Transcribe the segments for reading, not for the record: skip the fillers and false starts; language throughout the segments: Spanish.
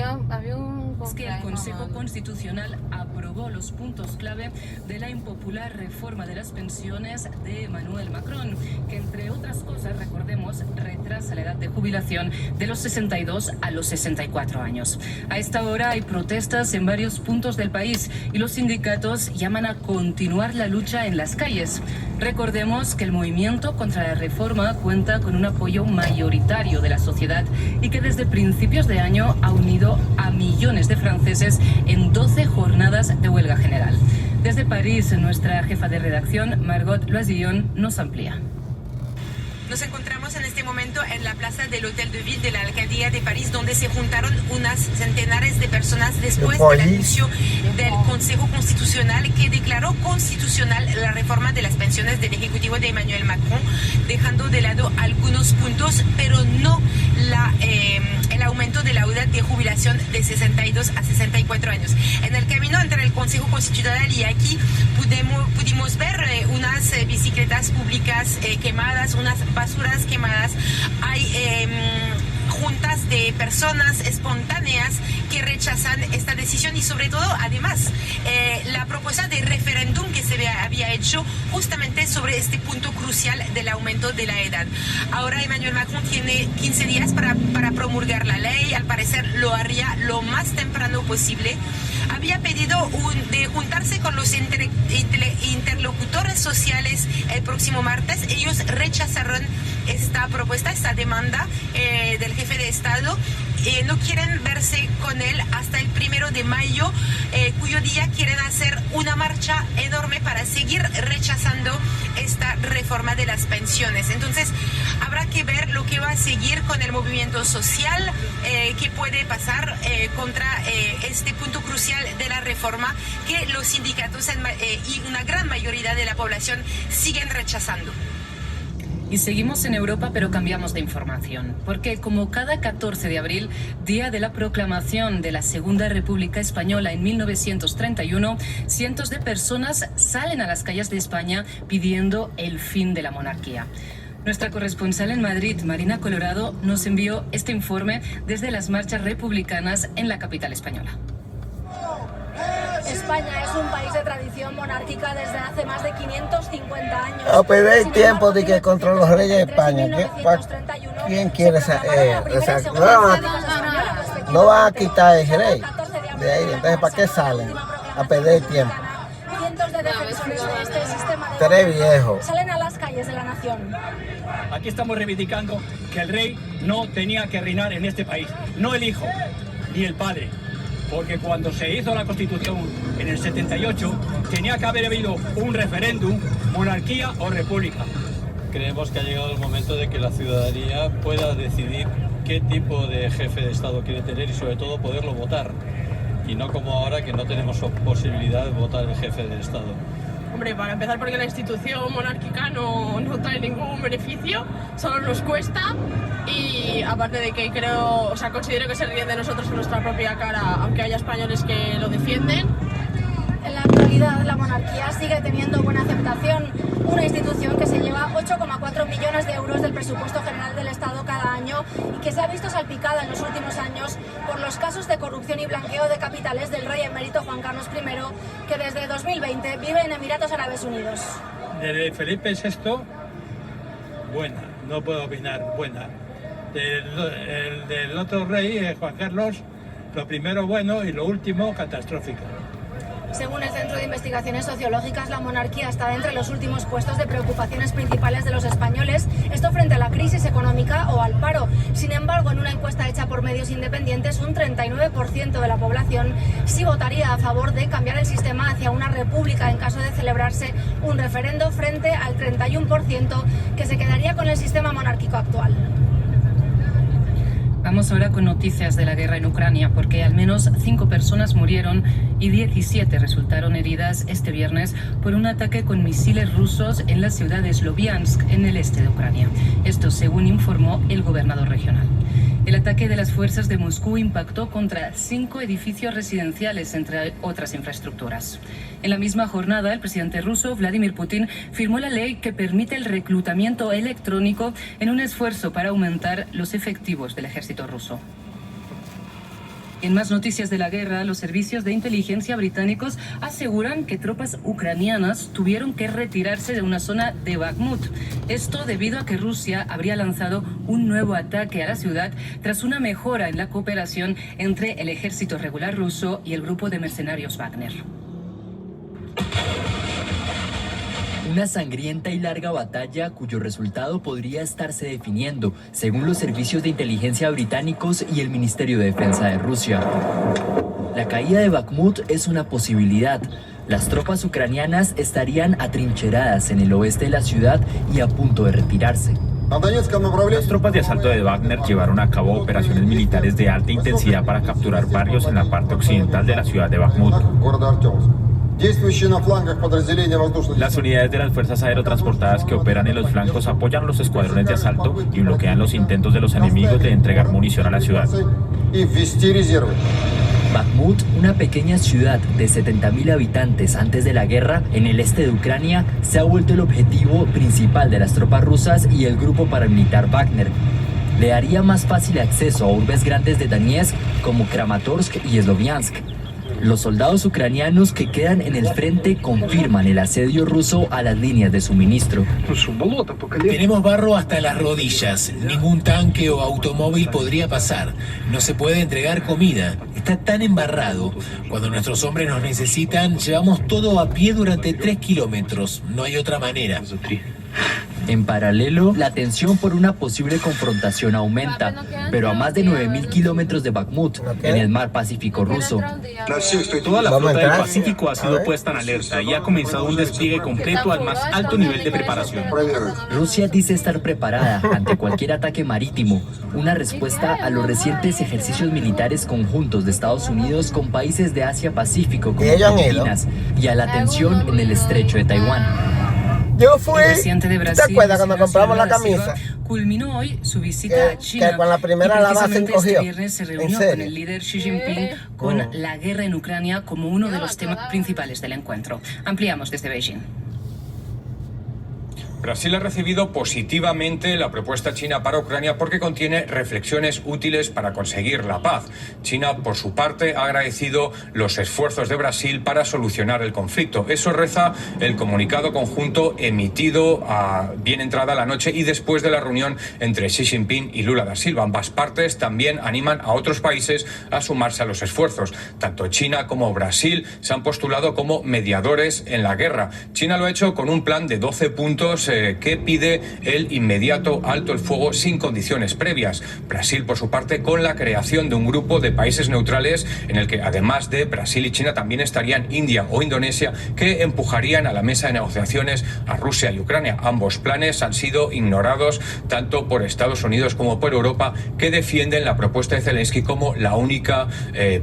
había un Es que el Consejo Constitucional aprobó los puntos clave de la impopular reforma de las pensiones de Emmanuel Macron, que entre otras cosas, recordemos, retrasa la edad de jubilación de los 62 a los 64 años. A esta hora hay protestas en varios puntos del país y los sindicatos llaman a continuar la lucha en las calles. Recordemos que el movimiento contra la reforma cuenta con un apoyo mayoritario de la sociedad y que desde principios de año ha unido a millones de franceses en 12 jornadas de huelga general. Desde París, nuestra jefa de redacción, Margot Loisillon, nos amplía. Nos encontramos en este momento en la plaza del Hotel de Ville de la Alcaldía de París, donde se juntaron unas centenares de personas después del anuncio del Consejo Constitucional que declaró constitucional la reforma de las pensiones del Ejecutivo de Emmanuel Macron, dejando de lado algunos puntos, pero no el aumento de la edad de jubilación de 62 a 64 años. En el camino entre el Consejo Constitucional y aquí pudimos ver unas bicicletas públicas quemadas, unas basuras quemadas. Hay juntas de personas espontáneas que rechazan esta decisión y sobre todo, además, la propuesta de referéndum que se había hecho justamente sobre este punto crucial del aumento de la edad. Ahora Emmanuel Macron tiene 15 días para promulgar la ley. Al parecer lo haría lo más temprano posible. Había pedido de juntarse con los interlocutores sociales el próximo martes. Ellos rechazaron esta propuesta, esta demanda del jefe de Estado. No quieren verse con él hasta el 1 de mayo, cuyo día quieren hacer una marcha enorme para seguir rechazando esta reforma de las pensiones. Entonces, habrá que ver lo que va a seguir con el movimiento social, qué puede pasar contra este punto crucial de la reforma que los sindicatos y una gran mayoría de la población siguen rechazando. Y seguimos en Europa, pero cambiamos de información, porque como cada 14 de abril, día de la proclamación de la Segunda República Española en 1931, cientos de personas salen a las calles de España pidiendo el fin de la monarquía. Nuestra corresponsal en Madrid, Marina Colorado, nos envió este informe desde las marchas republicanas en la capital española. España es un país de tradición monárquica desde hace más de 550 años. A perder tiempo de que contra los reyes de España. ¿Quién quiere esa? No va a quitar el rey de ahí. Entonces, ¿para qué salen? A perder tiempo. Cientos de defensores de este sistema de Tres viejos salen a las calles de la nación. Aquí estamos reivindicando que el rey no tenía que reinar en este país, no el hijo ni el padre. Porque cuando se hizo la Constitución en el 78, tenía que haber habido un referéndum, monarquía o república. Creemos que ha llegado el momento de que la ciudadanía pueda decidir qué tipo de jefe de Estado quiere tener y sobre todo poderlo votar. Y no como ahora que no tenemos posibilidad de votar el jefe de Estado. Hombre, para empezar porque la institución monárquica no trae ningún beneficio, solo nos cuesta y aparte de que considero que se ríen de nosotros en nuestra propia cara, aunque haya españoles que lo defienden. En la actualidad la monarquía sigue teniendo buena aceptación, una institución que se lleva 8,4 millones de euros del presupuesto general del Estado cada año y que se ha visto salpicada en los últimos años por los casos de corrupción y blanqueo de capitales del rey emérito Juan Carlos I, que desde 2020 vive en Emiratos Árabes Unidos. De Felipe VI, buena, no puedo opinar, buena. Del otro rey, Juan Carlos, lo primero bueno y lo último catastrófico. Según el Centro de Investigaciones Sociológicas, la monarquía está entre los últimos puestos de preocupaciones principales de los españoles, esto frente a la crisis económica o al paro. Sin embargo, en una encuesta hecha por medios independientes, un 39% de la población sí votaría a favor de cambiar el sistema hacia una república en caso de celebrarse un referendo, frente al 31% que se quedaría con el sistema monárquico actual. Vamos ahora con noticias de la guerra en Ucrania, porque al menos 5 personas murieron y 17 resultaron heridas este viernes por un ataque con misiles rusos en la ciudad de Sloviansk, en el este de Ucrania. Esto según informó el gobernador regional. El ataque de las fuerzas de Moscú impactó contra 5 edificios residenciales, entre otras infraestructuras. En la misma jornada, el presidente ruso, Vladimir Putin, firmó la ley que permite el reclutamiento electrónico en un esfuerzo para aumentar los efectivos del ejército ruso. En más noticias de la guerra, los servicios de inteligencia británicos aseguran que tropas ucranianas tuvieron que retirarse de una zona de Bakhmut. Esto debido a que Rusia habría lanzado un nuevo ataque a la ciudad tras una mejora en la cooperación entre el ejército regular ruso y el grupo de mercenarios Wagner. Una sangrienta y larga batalla cuyo resultado podría estarse definiendo, según los servicios de inteligencia británicos y el Ministerio de Defensa de Rusia. La caída de Bakhmut es una posibilidad. Las tropas ucranianas estarían atrincheradas en el oeste de la ciudad y a punto de retirarse. Las tropas de asalto de Wagner llevaron a cabo operaciones militares de alta intensidad para capturar barrios en la parte occidental de la ciudad de Bakhmut. Las unidades de las fuerzas aerotransportadas que operan en los flancos apoyan los escuadrones de asalto y bloquean los intentos de los enemigos de entregar munición a la ciudad. Bakhmut, una pequeña ciudad de 70.000 habitantes antes de la guerra en el este de Ucrania, se ha vuelto el objetivo principal de las tropas rusas y el grupo paramilitar Wagner. Le daría más fácil acceso a urbes grandes de Donetsk como Kramatorsk y Sloviansk. Los soldados ucranianos que quedan en el frente confirman el asedio ruso a las líneas de suministro. Tenemos barro hasta las rodillas. Ningún tanque o automóvil podría pasar. No se puede entregar comida. Está tan embarrado. Cuando nuestros hombres nos necesitan, llevamos todo a pie durante 3 kilómetros. No hay otra manera. En paralelo, la tensión por una posible confrontación aumenta, pero a más de 9.000 kilómetros de Bakhmut, en el mar Pacífico ruso. Toda la flota del Pacífico ha sido puesta en alerta y ha comenzado un despliegue completo al más alto nivel de preparación. Rusia dice estar preparada ante cualquier ataque marítimo, una respuesta a los recientes ejercicios militares conjuntos de Estados Unidos con países de Asia-Pacífico como Filipinas y a la tensión en el estrecho de Taiwán. Yo fui, El presidente de Brasil, ¿te acuerdas cuando compramos la camisa? Culminó hoy su visita a China. Que con la primera la base encogió. Este viernes se reunió con el líder Xi Jinping con la guerra en Ucrania como uno de los temas principales del encuentro. Ampliamos desde Beijing. Brasil ha recibido positivamente la propuesta china para Ucrania porque contiene reflexiones útiles para conseguir la paz. China, por su parte, ha agradecido los esfuerzos de Brasil para solucionar el conflicto. Eso reza el comunicado conjunto emitido a bien entrada la noche y después de la reunión entre Xi Jinping y Lula da Silva. Ambas partes también animan a otros países a sumarse a los esfuerzos. Tanto China como Brasil se han postulado como mediadores en la guerra. China lo ha hecho con un plan de 12 puntos que pide el inmediato alto el fuego sin condiciones previas. Brasil, por su parte, con la creación de un grupo de países neutrales en el que, además de Brasil y China, también estarían India o Indonesia, que empujarían a la mesa de negociaciones a Rusia y Ucrania. Ambos planes han sido ignorados tanto por Estados Unidos como por Europa, que defienden la propuesta de Zelensky como la única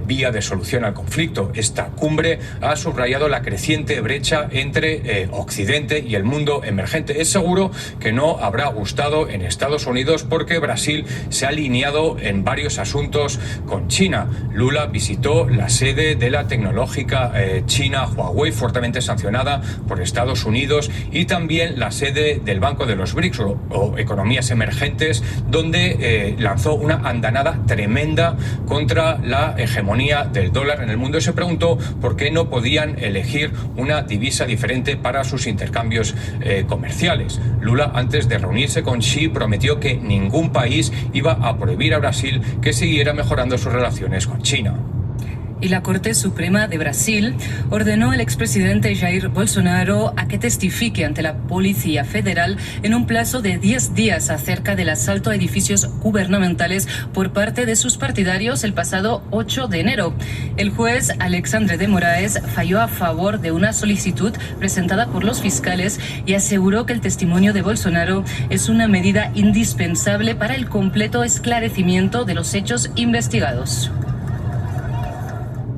vía de solución al conflicto. Esta cumbre ha subrayado la creciente brecha entre Occidente y el mundo emergente. Es seguro que no habrá gustado en Estados Unidos porque Brasil se ha alineado en varios asuntos con China. Lula visitó la sede de la tecnológica china Huawei, fuertemente sancionada por Estados Unidos, y también la sede del Banco de los BRICS o economías emergentes, donde lanzó una andanada tremenda contra la hegemonía del dólar en el mundo y se preguntó por qué no podían elegir una divisa diferente para sus intercambios comerciales. Lula, antes de reunirse con Xi, prometió que ningún país iba a prohibir a Brasil que siguiera mejorando sus relaciones con China. Y la Corte Suprema de Brasil ordenó al expresidente Jair Bolsonaro a que testifique ante la Policía Federal en un plazo de 10 días acerca del asalto a edificios gubernamentales por parte de sus partidarios el pasado 8 de enero. El juez Alexandre de Moraes falló a favor de una solicitud presentada por los fiscales y aseguró que el testimonio de Bolsonaro es una medida indispensable para el completo esclarecimiento de los hechos investigados.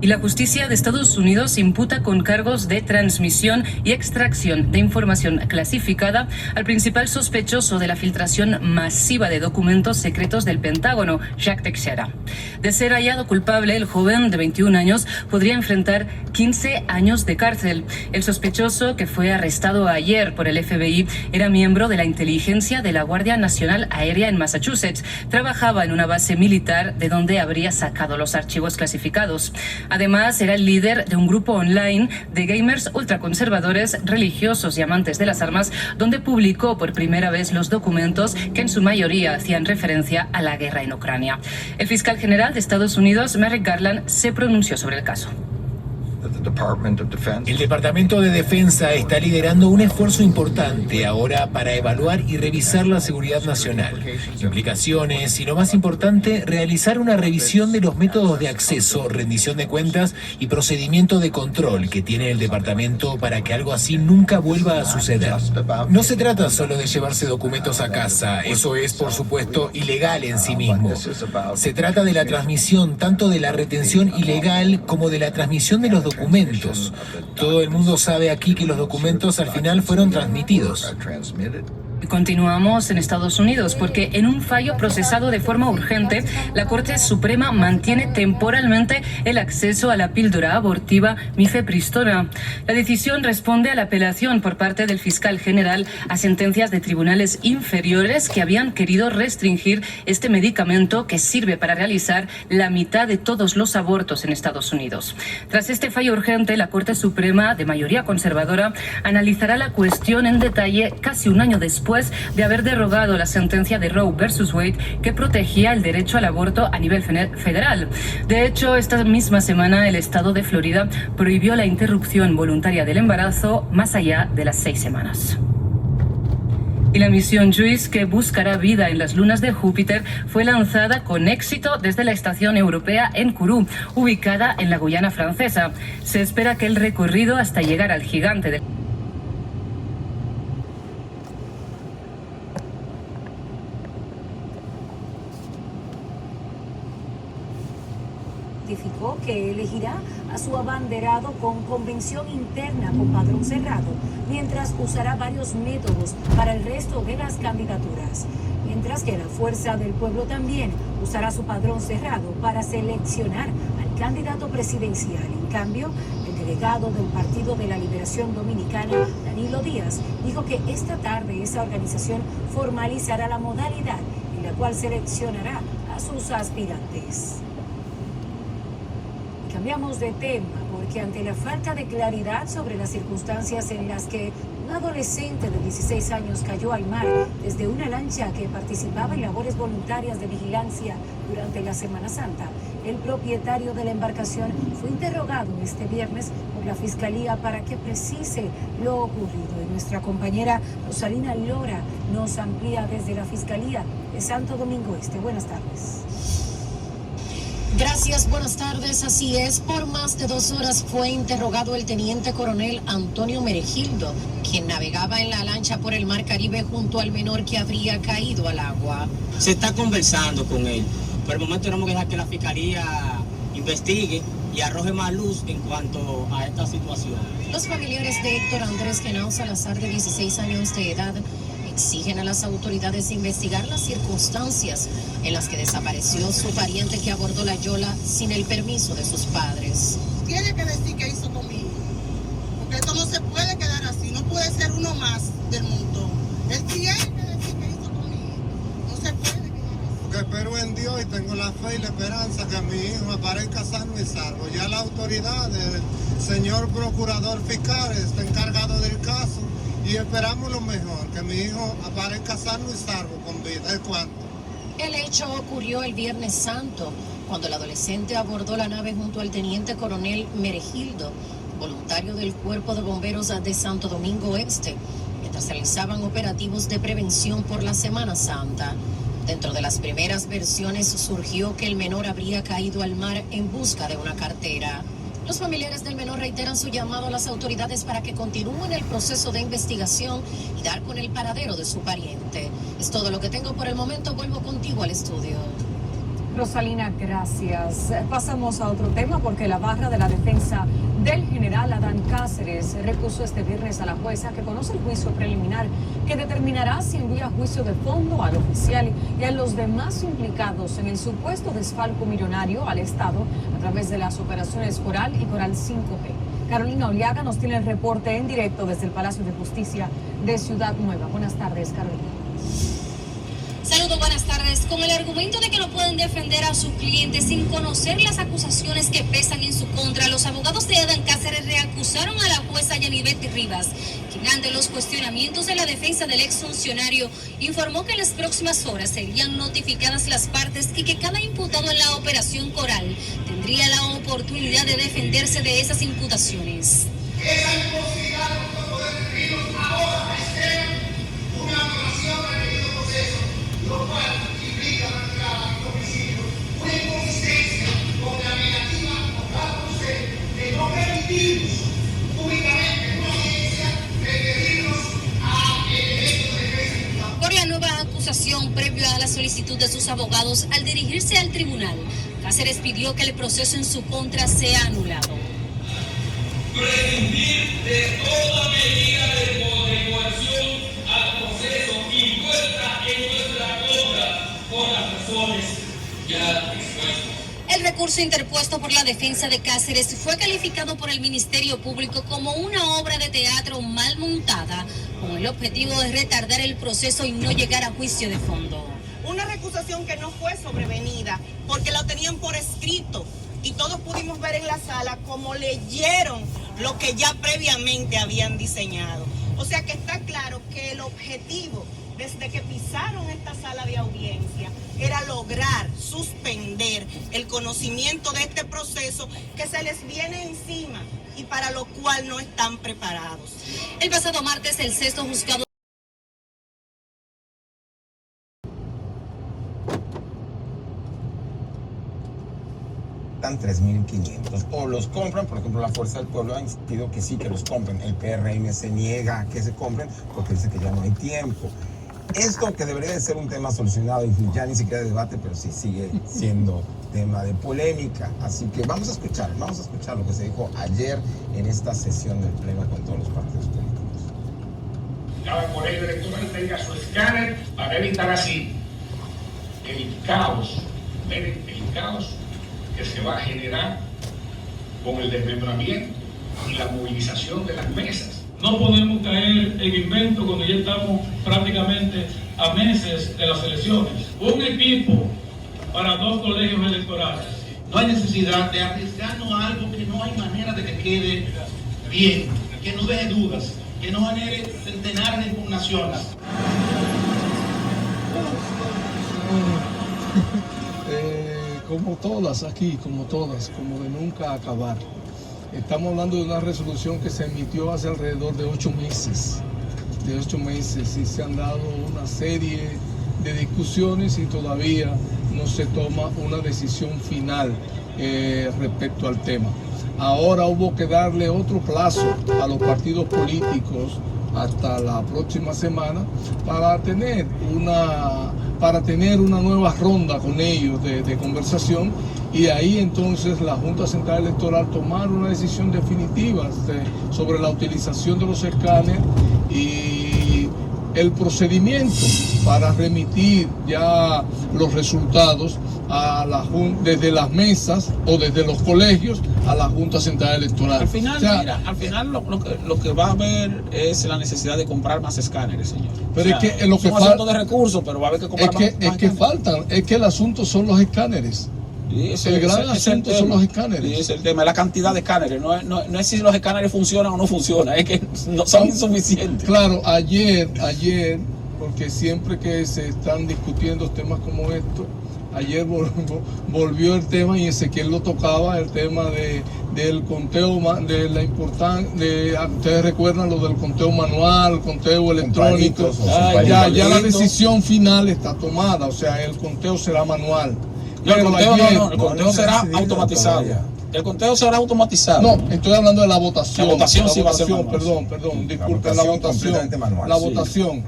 Y la justicia de Estados Unidos imputa con cargos de transmisión y extracción de información clasificada al principal sospechoso de la filtración masiva de documentos secretos del Pentágono, Jacques Teixeira. De ser hallado culpable, el joven de 21 años podría enfrentar 15 años de cárcel. El sospechoso, que fue arrestado ayer por el FBI, era miembro de la inteligencia de la Guardia Nacional Aérea en Massachusetts. Trabajaba en una base militar de donde habría sacado los archivos clasificados. Además, era el líder de un grupo online de gamers ultraconservadores, religiosos y amantes de las armas, donde publicó por primera vez los documentos que en su mayoría hacían referencia a la guerra en Ucrania. El fiscal general de Estados Unidos, Merrick Garland, se pronunció sobre el caso. El Departamento de Defensa está liderando un esfuerzo importante ahora para evaluar y revisar la seguridad nacional, implicaciones y, lo más importante, realizar una revisión de los métodos de acceso, rendición de cuentas y procedimiento de control que tiene el departamento para que algo así nunca vuelva a suceder. No se trata solo de llevarse documentos a casa, eso es, por supuesto, ilegal en sí mismo. Se trata de la transmisión tanto de la retención ilegal como de la transmisión de los documentos. Todo el mundo sabe aquí que los documentos al final fueron transmitidos. Continuamos en Estados Unidos porque en un fallo procesado de forma urgente, la Corte Suprema mantiene temporalmente el acceso a la píldora abortiva mifepristona. La decisión responde a la apelación por parte del fiscal general a sentencias de tribunales inferiores que habían querido restringir este medicamento que sirve para realizar la mitad de todos los abortos en Estados Unidos. Tras este fallo urgente, la Corte Suprema, de mayoría conservadora, analizará la cuestión en detalle casi un año después de haber derogado la sentencia de Roe versus Wade que protegía el derecho al aborto a nivel federal. De hecho, esta misma semana el estado de Florida prohibió la interrupción voluntaria del embarazo más allá de las 6 semanas. Y la misión JUICE, que buscará vida en las lunas de Júpiter, fue lanzada con éxito desde la estación europea en Kourou, ubicada en la Guyana francesa. Se espera que el recorrido hasta llegar al gigante de que elegirá a su abanderado con convención interna con padrón cerrado, mientras usará varios métodos para el resto de las candidaturas. Mientras que la Fuerza del Pueblo también usará su padrón cerrado para seleccionar al candidato presidencial. En cambio, el delegado del Partido de la Liberación Dominicana, Danilo Díaz, dijo que esta tarde esa organización formalizará la modalidad en la cual seleccionará a sus aspirantes. Cambiamos de tema porque ante la falta de claridad sobre las circunstancias en las que un adolescente de 16 años cayó al mar desde una lancha que participaba en labores voluntarias de vigilancia durante la Semana Santa, el propietario de la embarcación fue interrogado este viernes por la Fiscalía para que precise lo ocurrido. Y nuestra compañera Rosalina Lora nos amplía desde la Fiscalía de Santo Domingo Este. Buenas tardes. Gracias, buenas tardes. Así es, por más de 2 horas fue interrogado el teniente coronel Antonio Meregildo, quien navegaba en la lancha por el Mar Caribe junto al menor que habría caído al agua. Se está conversando con él. Por el momento tenemos que dejar que la Fiscalía investigue y arroje más luz en cuanto a esta situación. Los familiares de Héctor Andrés Genao Salazar, de 16 años de edad, exigen a las autoridades investigar las circunstancias en las que desapareció su pariente que abordó la yola sin el permiso de sus padres. Tiene que decir qué hizo conmigo, porque esto no se puede quedar así, no puede ser uno más del montón. Él tiene que decir qué hizo conmigo, no se puede quedar así. Porque espero en Dios y tengo la fe y la esperanza que mi hijo aparezca sano y salvo. Ya la autoridad, el señor procurador fiscal está encargado del caso. Y esperamos lo mejor, que mi hijo aparezca sano y salvo con vida. ¿Es cuánto? El hecho ocurrió el Viernes Santo, cuando el adolescente abordó la nave junto al teniente coronel Meregildo, voluntario del Cuerpo de Bomberos de Santo Domingo Este, mientras realizaban operativos de prevención por la Semana Santa. Dentro de las primeras versiones surgió que el menor habría caído al mar en busca de una cartera. Los familiares del menor reiteran su llamado a las autoridades para que continúen el proceso de investigación y dar con el paradero de su pariente. Es todo lo que tengo por el momento. Vuelvo contigo al estudio. Rosalina, gracias. Pasamos a otro tema porque la barra de la defensa del general Adán Cáceres recusó este viernes a la jueza que conoce el juicio preliminar que determinará si envía juicio de fondo al oficial y a los demás implicados en el supuesto desfalco millonario al Estado a través de las operaciones Coral y Coral 5G. Carolina Oliaga nos tiene el reporte en directo desde el Palacio de Justicia de Ciudad Nueva. Buenas tardes, Carolina. Saludos, buenas tardes. Con el argumento de que no pueden defender a sus clientes sin conocer las acusaciones que pesan en su contra, los abogados de Adán Cáceres reacusaron a la jueza Yanibet Rivas, quien ante los cuestionamientos de la defensa del exfuncionario informó que en las próximas horas serían notificadas las partes y que cada imputado en la operación Coral tendría la oportunidad de defenderse de esas imputaciones. Esa imposibilidad no poder definirnos ahora es una violación del debido proceso, lo cual implica practicar el homicidio, una inconsistencia con la negativa mostrada por usted de no permitirnos públicamente en una audiencia referirnos a el derecho de defensa. Por la nueva acusación previo a la solicitud de sus abogados al dirigirse al tribunal, Cáceres pidió que el proceso en su contra sea anulado. Prescindir de toda medida de coerción al proceso impuesta en nuestra contra por las razones ya expuestas. El recurso interpuesto por la defensa de Cáceres fue calificado por el Ministerio Público como una obra de teatro mal montada, con el objetivo de retardar el proceso y no llegar a juicio de fondo. Una recusación que no fue sobrevenida, porque la tenían por escrito y todos pudimos ver en la sala cómo leyeron lo que ya previamente habían diseñado. O sea que está claro que el objetivo, desde que pisaron esta sala de audiencia, era lograr suspender el conocimiento de este proceso que se les viene encima y para lo cual no están preparados. El pasado martes, el sexto juzgado dan 3.500 o los compran. Por ejemplo, la Fuerza del Pueblo ha insistido que sí, que los compren. El PRM se niega a que se compren porque dice que ya no hay tiempo. Esto que debería de ser un tema solucionado y ya ni siquiera de debate, pero sí sigue siendo tema de polémica. Así que vamos a escuchar lo que se dijo ayer en esta sesión del Pleno con todos los partidos políticos. Cada colegio electoral tenga su escáner para evitar así el caos que se va a generar con el desmembramiento y la movilización de las mesas. No podemos caer en invento cuando ya estamos prácticamente a meses de las elecciones. Un equipo para 2 colegios electorales. No hay necesidad de arriesgarnos a algo que no hay manera de que quede bien, que no deje dudas, que no genere centenares de impugnaciones. Como todas aquí, como de nunca acabar. Estamos hablando de una resolución que se emitió hace alrededor de 8 meses. Y se han dado una serie de discusiones y todavía no se toma una decisión final respecto al tema. Ahora hubo que darle otro plazo a los partidos políticos hasta la próxima semana para tener una nueva ronda con ellos de conversación, y ahí entonces la Junta Central Electoral tomar una decisión definitiva sobre la utilización de los escáneres y el procedimiento para remitir ya los resultados a desde las mesas o desde los colegios a la Junta Central Electoral. Al final, lo que va a haber es la necesidad de comprar más escáneres, señor. Pero es lo que falta de recursos, pero va a haber que comprar más. Es que el asunto son los escáneres. El gran asunto son los escáneres. Y es el tema, la cantidad de escáneres. No es si los escáneres funcionan o no funcionan, es que no son insuficientes. Claro, ayer, porque siempre que se están discutiendo temas como estos, ayer volvió el tema, y Ezequiel lo tocaba, el tema del conteo, de la importancia, ustedes recuerdan lo del conteo manual, conteo electrónico. Ya la decisión final está tomada, o sea, el conteo será manual. No, el conteo será automatizado. El conteo será automatizado. No, estoy hablando de la votación. La votación sí va a ser manual. Perdón, disculpen, la votación.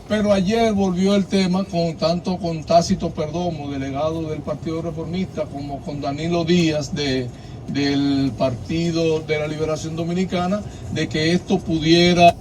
Pero ayer volvió el tema tanto con Tácito Perdomo, delegado del Partido Reformista, como con Danilo Díaz del Partido de la Liberación Dominicana, de que esto pudiera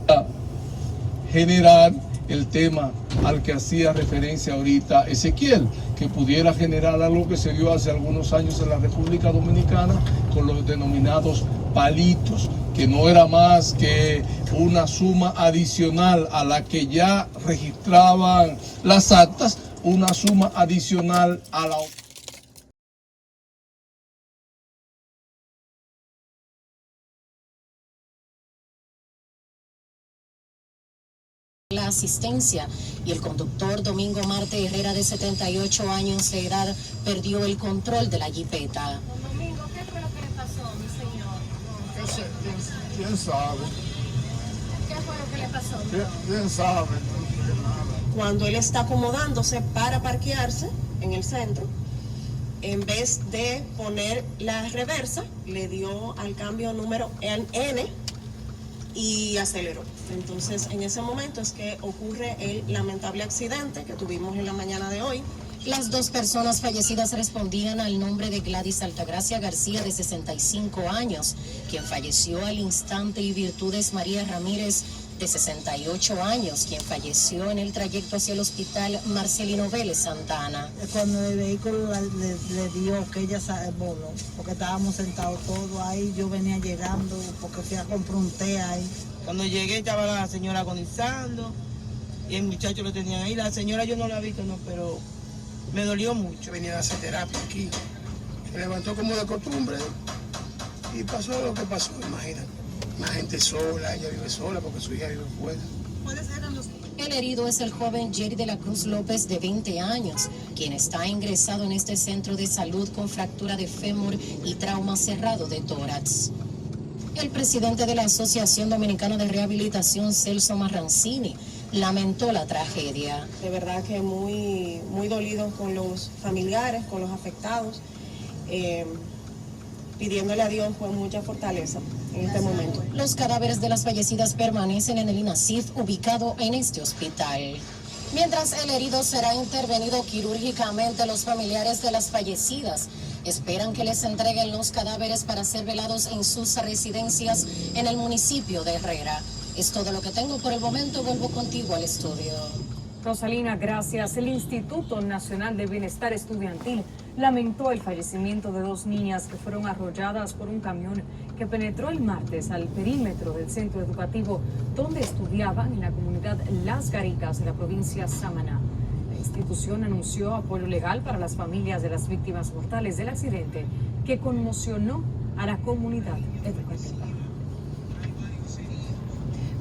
generar el tema al que hacía referencia ahorita Ezequiel, que pudiera generar algo que se dio hace algunos años en la República Dominicana con los denominados palitos, que no era más que una suma adicional a la que ya registraban las actas, una suma adicional a la asistencia, y el conductor Domingo Marte Herrera, de 78 años de edad, perdió el control de la jipeta. Domingo, ¿qué fue lo que le pasó, mi señor? ¿Quién sabe? ¿Qué fue lo que le pasó? ¿Quién sabe? Cuando él está acomodándose para parquearse en el centro, en vez de poner la reversa, le dio al cambio número N y aceleró. Entonces, en ese momento es que ocurre el lamentable accidente que tuvimos en la mañana de hoy. Las dos personas fallecidas respondían al nombre de Gladys Altagracia García, de 65 años, quien falleció al instante, y Virtudes María Ramírez, de 68 años, quien falleció en el trayecto hacia el hospital Marcelino Vélez Santa Ana. Cuando el vehículo le dio que ella voló, porque estábamos sentados todos ahí, yo venía llegando porque fui a comprar un té ahí. Cuando llegué estaba la señora agonizando y el muchacho lo tenía ahí. La señora yo no la vi, no, pero me dolió mucho. Venía a hacer terapia aquí, se levantó como de costumbre y pasó lo que pasó, imagínate. Más gente sola, ella vive sola porque su hija vive fuera. El herido es el joven Jerry de la Cruz López, de 20 años, quien está ingresado en este centro de salud con fractura de fémur y trauma cerrado de tórax. El presidente de la Asociación Dominicana de Rehabilitación, Celso Marrancini, lamentó la tragedia. De verdad que muy dolidos con los familiares, con los afectados, pidiéndole a Dios pues mucha fortaleza en este momento. Los cadáveres de las fallecidas permanecen en el INASIF, ubicado en este hospital. Mientras el herido será intervenido quirúrgicamente, los familiares de las fallecidas esperan que les entreguen los cadáveres para ser velados en sus residencias en el municipio de Herrera. Es todo lo que tengo por el momento. Vuelvo contigo al estudio. Rosalina, gracias. El Instituto Nacional de Bienestar Estudiantil lamentó el fallecimiento de 2 niñas que fueron arrolladas por un camión que penetró el martes al perímetro del centro educativo donde estudiaban, en la comunidad Las Garicas de la provincia Samaná. La institución anunció apoyo legal para las familias de las víctimas mortales del accidente, que conmocionó a la comunidad educativa.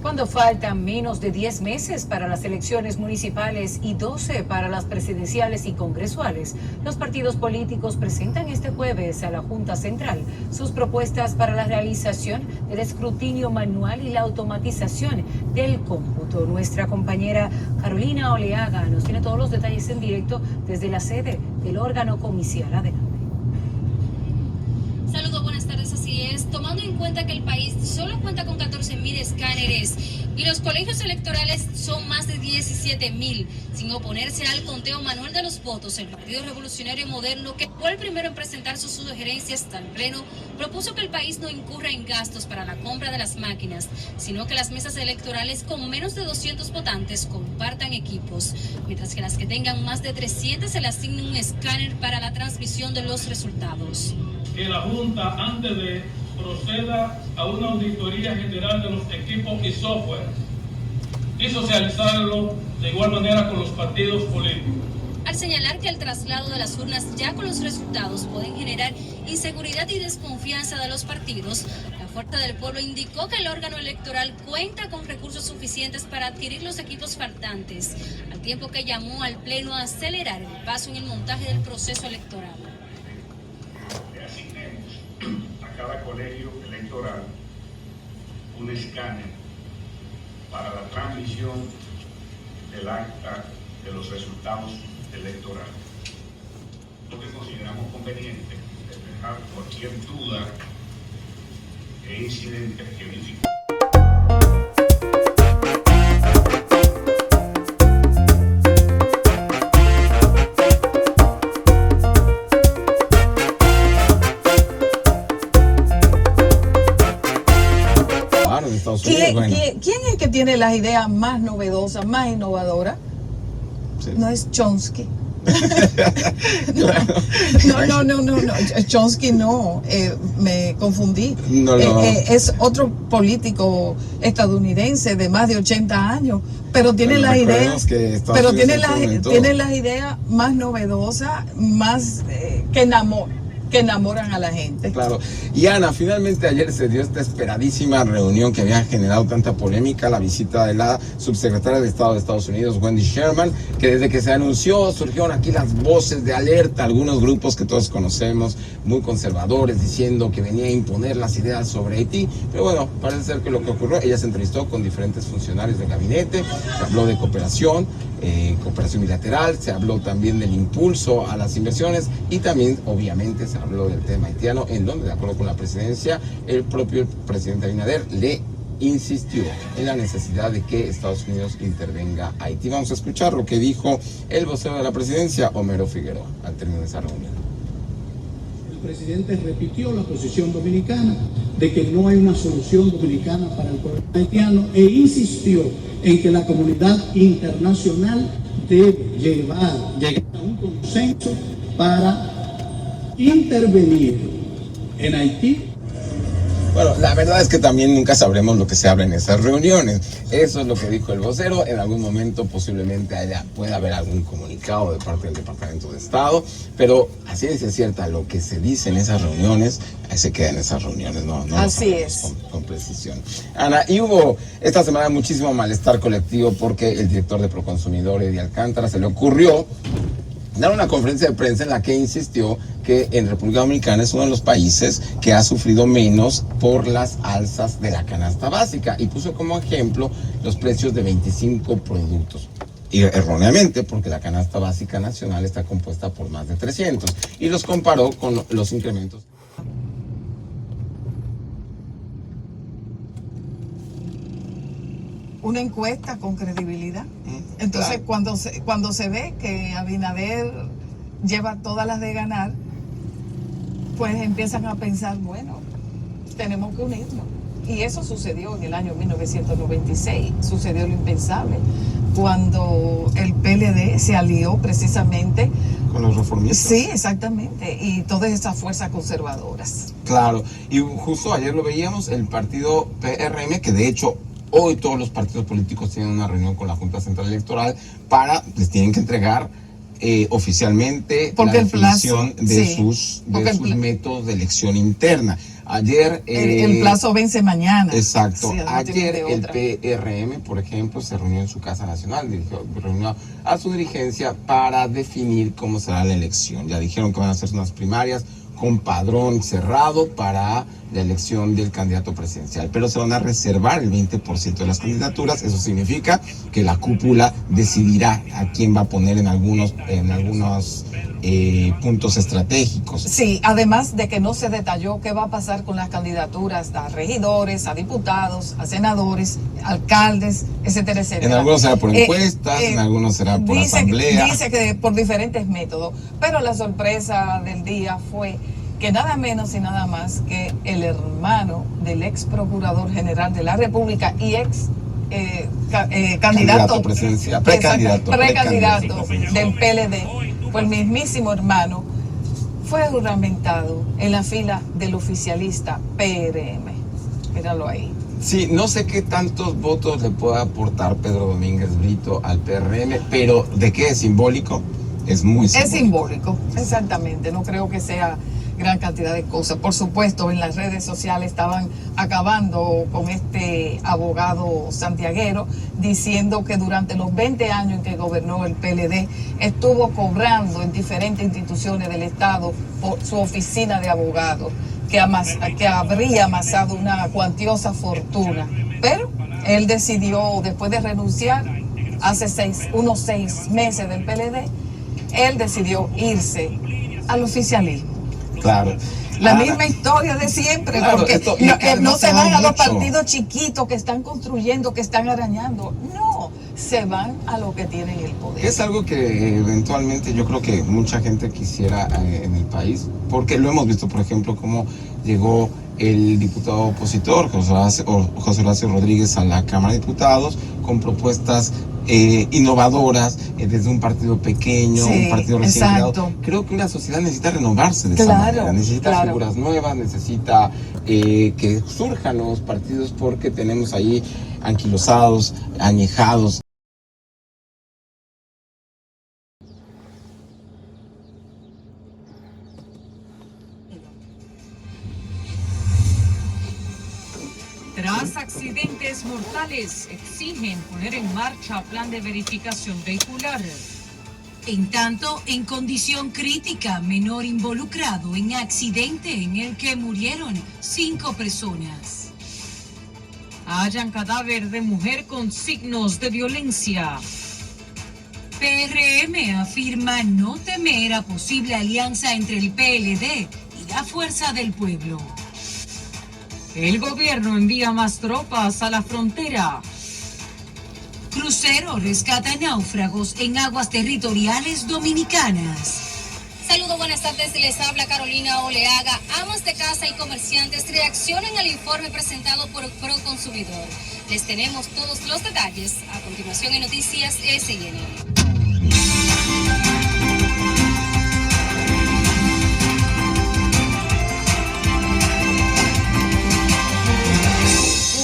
Cuando faltan menos de 10 meses para las elecciones municipales y 12 para las presidenciales y congresuales, los partidos políticos presentan este jueves a la Junta Central sus propuestas para la realización del escrutinio manual y la automatización del cómputo. Nuestra compañera Carolina Oleaga nos tiene todos los detalles en directo desde la sede del órgano comicial. Adelante. Saludos, buenas tardes, así es. Tomando en cuenta que el país solo cuenta con 14.000 escáneres y los colegios electorales son más de 17.000, sin oponerse al conteo manual de los votos, el Partido Revolucionario Moderno, que fue el primero en presentar sus sugerencias al Pleno, propuso que el país no incurra en gastos para la compra de las máquinas, sino que las mesas electorales con menos de 200 votantes compartan equipos, mientras que las que tengan más de 300 se le asigne un escáner para la transmisión de los resultados. Que la Junta, antes de proceda a una auditoría general de los equipos y software y socializarlo de igual manera con los partidos políticos. Al señalar que el traslado de las urnas ya con los resultados pueden generar inseguridad y desconfianza de los partidos, la Fuerza del Pueblo indicó que el órgano electoral cuenta con recursos suficientes para adquirir los equipos faltantes, al tiempo que llamó al Pleno a acelerar el paso en el montaje del proceso electoral. A cada colegio electoral un escáner para la transmisión del acta de los resultados electorales. Lo que consideramos conveniente es dejar cualquier duda e incidente que dificulte. Estados Unidos. ¿Quién es que tiene las ideas más novedosas, más innovadoras? Sí. No es Chomsky. No, Chomsky no, me confundí. No. Es otro político estadounidense de más de 80 años, pero tiene las ideas, tiene las ideas más novedosas, más que enamoran a la gente. Claro. Y Ana, finalmente ayer se dio esta esperadísima reunión que había generado tanta polémica, la visita de la subsecretaria de Estado de Estados Unidos, Wendy Sherman, que desde que se anunció surgieron aquí las voces de alerta, algunos grupos que todos conocemos, muy conservadores, diciendo que venía a imponer las ideas sobre Haití. Pero bueno, parece ser que lo que ocurrió, ella se entrevistó con diferentes funcionarios del gabinete, se habló de cooperación bilateral, se habló también del impulso a las inversiones y también obviamente se habló del tema haitiano, en donde de acuerdo con la presidencia el propio presidente Abinader le insistió en la necesidad de que Estados Unidos intervenga a Haití. Vamos a escuchar lo que dijo el vocero de la presidencia, Homero Figueroa, al término de esa reunión. El presidente repitió la posición dominicana de que no hay una solución dominicana para el problema haitiano e insistió en que la comunidad internacional debe llegar a un consenso para intervenir en Haití. Bueno, la verdad es que también nunca sabremos lo que se habla en esas reuniones. Eso es lo que dijo el vocero. En algún momento posiblemente pueda haber algún comunicado de parte del Departamento de Estado, pero a ciencia cierta lo que se dice en esas reuniones, ahí se queda en esas reuniones, no así es. Con precisión. Ana, y hubo esta semana muchísimo malestar colectivo porque el director de Proconsumidor, Eddie Alcántara, se le ocurrió dar una conferencia de prensa en la que insistió que en República Dominicana es uno de los países que ha sufrido menos por las alzas de la canasta básica y puso como ejemplo los precios de 25 productos. Y erróneamente, porque la canasta básica nacional está compuesta por más de 300 y los comparó con los incrementos. Una encuesta con credibilidad. Entonces, claro, cuando se ve que Abinader lleva todas las de ganar, pues empiezan a pensar, bueno, tenemos que unirnos. Y eso sucedió en el año 1996, sucedió lo impensable, cuando el PLD se alió precisamente con los reformistas. Sí, exactamente, y todas esas fuerzas conservadoras. Claro, y justo ayer lo veíamos, el partido PRM, que de hecho hoy todos los partidos políticos tienen una reunión con la Junta Central Electoral les tienen que entregar oficialmente la definición de sus métodos de elección interna. Ayer el plazo vence mañana. Exacto. Sí, ayer el PRM, por ejemplo, se reunió en su Casa Nacional, reunió a su dirigencia para definir cómo será la elección. Ya dijeron que van a hacer unas primarias con padrón cerrado para la elección del candidato presidencial, pero se van a reservar el 20% de las candidaturas. Eso significa que la cúpula decidirá a quién va a poner en algunos puntos estratégicos. Sí, además de que no se detalló qué va a pasar con las candidaturas a regidores, a diputados, a senadores, alcaldes, etcétera, etcétera. En algunos será por encuestas, en algunos será por asamblea. Dice que por diferentes métodos, pero la sorpresa del día fue que nada menos y nada más que el hermano del ex procurador general de la República y ex candidato presidencial, precandidato del PLD, fue el mismísimo hermano, fue juramentado en la fila del oficialista PRM. Míralo ahí. Sí, no sé qué tantos votos le puede aportar Pedro Domínguez Brito al PRM, pero ¿de qué es simbólico? Es muy simbólico. Es simbólico, exactamente. No creo que sea gran cantidad de cosas. Por supuesto, en las redes sociales estaban acabando con este abogado santiaguero, diciendo que durante los 20 años en que gobernó el PLD, estuvo cobrando en diferentes instituciones del Estado por su oficina de abogado, que habría amasado una cuantiosa fortuna. Pero él decidió, después de renunciar, hace unos 6 meses del PLD, él decidió irse al oficialismo. Claro. La misma historia de siempre, claro, porque no se van a los partidos chiquitos que están construyendo, que están arañando. No, se van a los que tienen el poder. Es algo que eventualmente yo creo que mucha gente quisiera en el país, porque lo hemos visto, por ejemplo, cómo llegó el diputado opositor José Horacio Rodríguez a la Cámara de Diputados con propuestas innovadoras desde un partido pequeño, un partido recién creado. Creo que la sociedad necesita renovarse de esa manera, necesita figuras nuevas, necesita que surjan nuevos partidos, porque tenemos ahí anquilosados, añejados. Tras accidentes mortales, exigen poner en marcha plan de verificación vehicular. En tanto, en condición crítica, menor involucrado en accidente en el que murieron 5 personas. Hallan cadáver de mujer con signos de violencia. PRM afirma no temer a posible alianza entre el PLD y la Fuerza del Pueblo. El gobierno envía más tropas a la frontera. Crucero rescata náufragos en aguas territoriales dominicanas. Saludos, buenas tardes. Les habla Carolina Oleaga. Amas de casa y comerciantes reaccionan al informe presentado por Proconsumidor. Les tenemos todos los detalles a continuación en Noticias SN.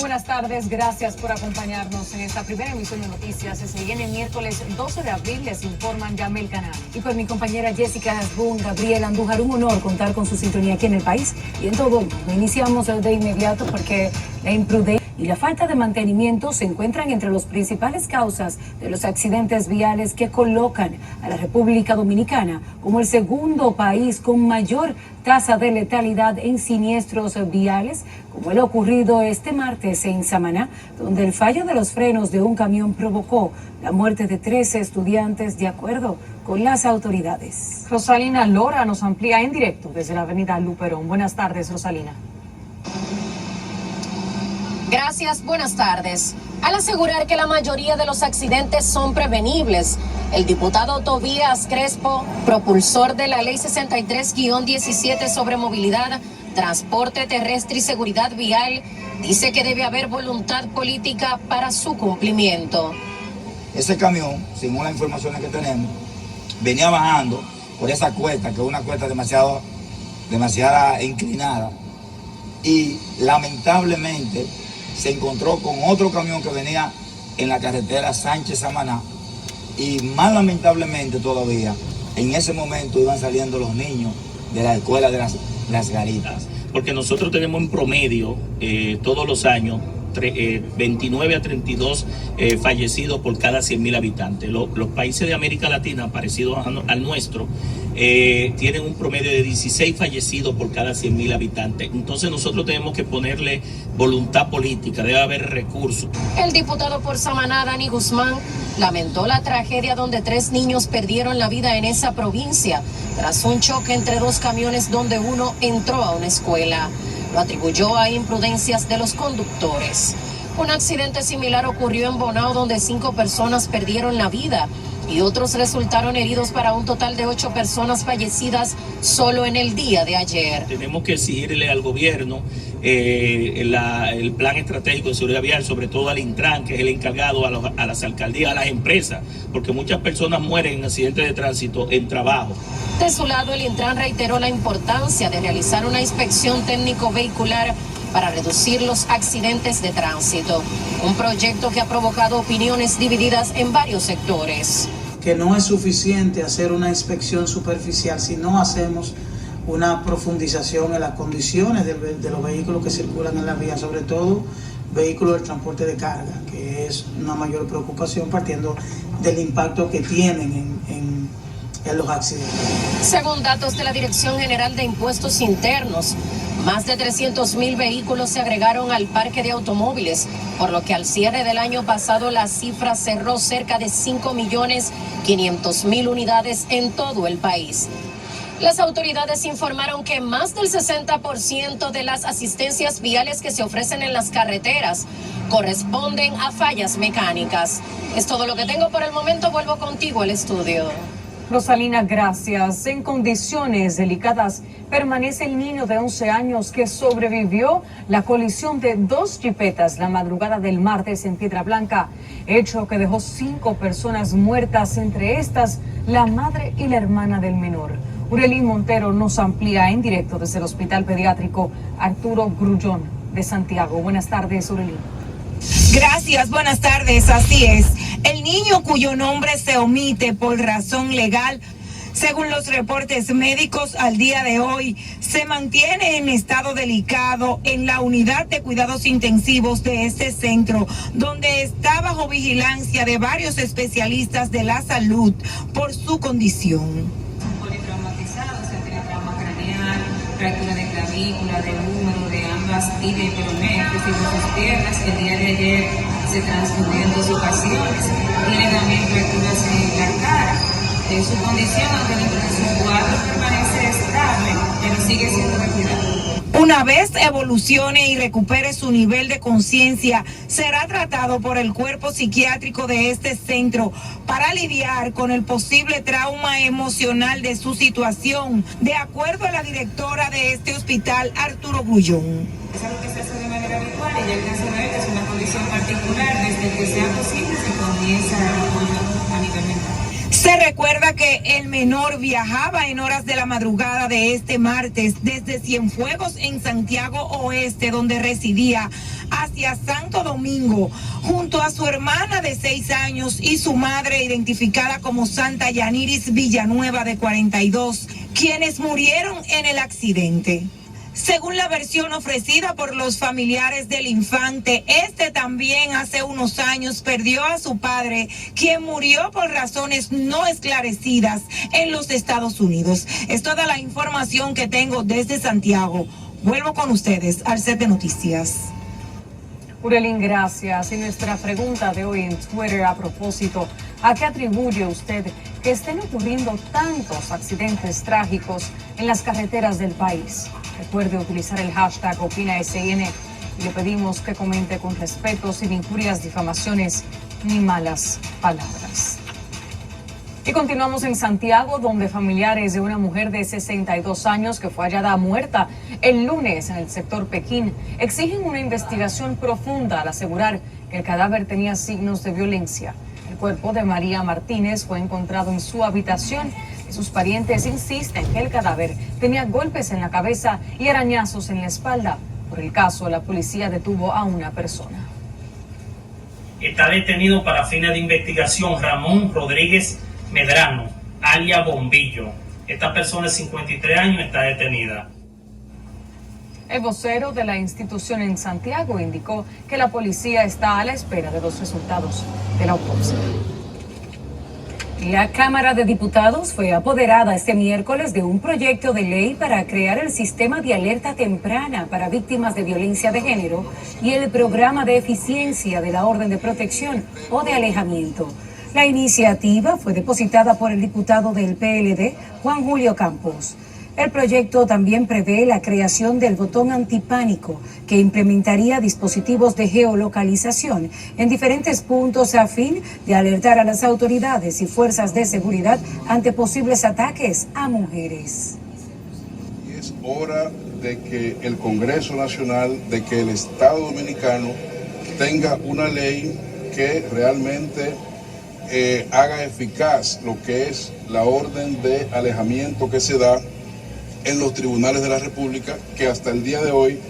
Buenas tardes, gracias por acompañarnos en esta primera emisión de Noticias. Se viene miércoles 12 de abril, les informan Yamel Canal. Y con mi compañera Jessica Hasbun, Gabriel Andújar, un honor contar con su sintonía aquí en el país y en todo el mundo. Iniciamos de inmediato porque la imprudencia y la falta de mantenimiento se encuentran entre las principales causas de los accidentes viales que colocan a la República Dominicana como el segundo país con mayor tasa de letalidad en siniestros viales, como el ocurrido este martes en Samaná, donde el fallo de los frenos de un camión provocó la muerte de 13 estudiantes, de acuerdo con las autoridades. Rosalina Lora nos amplía en directo desde la avenida Luperón. Buenas tardes, Rosalina. Gracias, buenas tardes. Al asegurar que la mayoría de los accidentes son prevenibles, el diputado Tobías Crespo, propulsor de la Ley 63-17 sobre movilidad, transporte terrestre y seguridad vial, dice que debe haber voluntad política para su cumplimiento. Ese camión, según las informaciones que tenemos, venía bajando por esa cuesta, que es una cuesta demasiado inclinada, y lamentablemente se encontró con otro camión que venía en la carretera Sánchez-Samaná, y más lamentablemente todavía, en ese momento iban saliendo los niños de la escuela de las Garitas. Porque nosotros tenemos en promedio todos los años 29 a 32 fallecidos por cada 100.000 habitantes. Los países de América Latina, parecidos al nuestro, tienen un promedio de 16 fallecidos por cada 100.000 habitantes. Entonces nosotros tenemos que ponerle voluntad política, debe haber recursos. El diputado por Samaná, Dani Guzmán, lamentó la tragedia donde 3 niños perdieron la vida en esa provincia tras un choque entre 2 camiones donde uno entró a una escuela. Lo atribuyó a imprudencias de los conductores. Un accidente similar ocurrió en Bonao, donde 5 personas perdieron la vida y otros resultaron heridos, para un total de 8 personas fallecidas solo en el día de ayer. Tenemos que exigirle al gobierno el plan estratégico de seguridad vial, sobre todo al Intran, que es el encargado, a las alcaldías, a las empresas, porque muchas personas mueren en accidentes de tránsito en trabajo. De su lado, el Intran reiteró la importancia de realizar una inspección técnico vehicular para reducir los accidentes de tránsito, un proyecto que ha provocado opiniones divididas en varios sectores. Que no es suficiente hacer una inspección superficial si no hacemos una profundización en las condiciones de los vehículos que circulan en la vía, sobre todo vehículos de transporte de carga, que es una mayor preocupación partiendo del impacto que tienen en los accidentes. Según datos de la Dirección General de Impuestos Internos, más de 300.000 vehículos se agregaron al parque de automóviles, por lo que al cierre del año pasado la cifra cerró cerca de 5.500.000 unidades en todo el país. Las autoridades informaron que más del 60% de las asistencias viales que se ofrecen en las carreteras corresponden a fallas mecánicas. Es todo lo que tengo por el momento. Vuelvo contigo al estudio. Rosalina, gracias. En condiciones delicadas permanece el niño de 11 años que sobrevivió la colisión de 2 jipetas la madrugada del martes en Piedra Blanca, hecho que dejó 5 personas muertas, entre estas la madre y la hermana del menor. Urelín Montero nos amplía en directo desde el Hospital Pediátrico Arturo Grullón de Santiago. Buenas tardes, Urelín. Gracias, buenas tardes, así es. El niño cuyo nombre se omite por razón legal, según los reportes médicos al día de hoy, se mantiene en estado delicado en la unidad de cuidados intensivos de este centro, donde está bajo vigilancia de varios especialistas de la salud por su condición. Politraumatizados, se tiene trauma craneal, fractura de clavícula, de húmero, de ambas tibia y peroné, es decir, de sus piernas. El día de ayer se transcurrió en 2 ocasiones. Tiene también fracturas en la cara. Su condición, aunque dentro de su cuadro permanece estable, pero sigue siendo de cuidado. Una vez evolucione y recupere su nivel de conciencia, será tratado por el cuerpo psiquiátrico de este centro para lidiar con el posible trauma emocional de su situación, de acuerdo a la directora de este hospital, Arturo Grullón. Es algo que se hace de manera habitual y ya el caso de él es una condición particular. Desde que sea posible se comienza el apoyo a nivel mental. Se recuerda que el menor viajaba en horas de la madrugada de este martes desde Cienfuegos en Santiago Oeste, donde residía, hacia Santo Domingo, junto a su hermana de 6 años y su madre, identificada como Santa Yaniris Villanueva, de 42, quienes murieron en el accidente. Según la versión ofrecida por los familiares del infante, este también hace unos años perdió a su padre, quien murió por razones no esclarecidas en los Estados Unidos. Es toda la información que tengo desde Santiago. Vuelvo con ustedes al set de noticias. Urelín, gracias. Y nuestra pregunta de hoy en Twitter a propósito, ¿a qué atribuye usted que estén ocurriendo tantos accidentes trágicos en las carreteras del país? Recuerde utilizar el hashtag OpinaSN y le pedimos que comente con respeto, sin injurias, difamaciones ni malas palabras. Y continuamos en Santiago, donde familiares de una mujer de 62 años que fue hallada muerta el lunes en el sector Pekín exigen una investigación profunda al asegurar que el cadáver tenía signos de violencia. El cuerpo de María Martínez fue encontrado en su habitación y sus parientes insisten que el cadáver tenía golpes en la cabeza y arañazos en la espalda. Por el caso, la policía detuvo a una persona. Está detenido para fines de investigación Ramón Rodríguez Medrano, alias Bombillo. Esta persona de 53 años está detenida. El vocero de la institución en Santiago indicó que la policía está a la espera de los resultados de la autopsia. La Cámara de Diputados fue apoderada este miércoles de un proyecto de ley para crear el sistema de alerta temprana para víctimas de violencia de género y el programa de eficiencia de la orden de protección o de alejamiento. La iniciativa fue depositada por el diputado del PLD, Juan Julio Campos. El proyecto también prevé la creación del botón antipánico, que implementaría dispositivos de geolocalización en diferentes puntos a fin de alertar a las autoridades y fuerzas de seguridad ante posibles ataques a mujeres. Y es hora de que el Congreso Nacional, de que el Estado Dominicano tenga una ley que realmente haga eficaz lo que es la orden de alejamiento que se da en los tribunales de la República, que hasta el día de hoy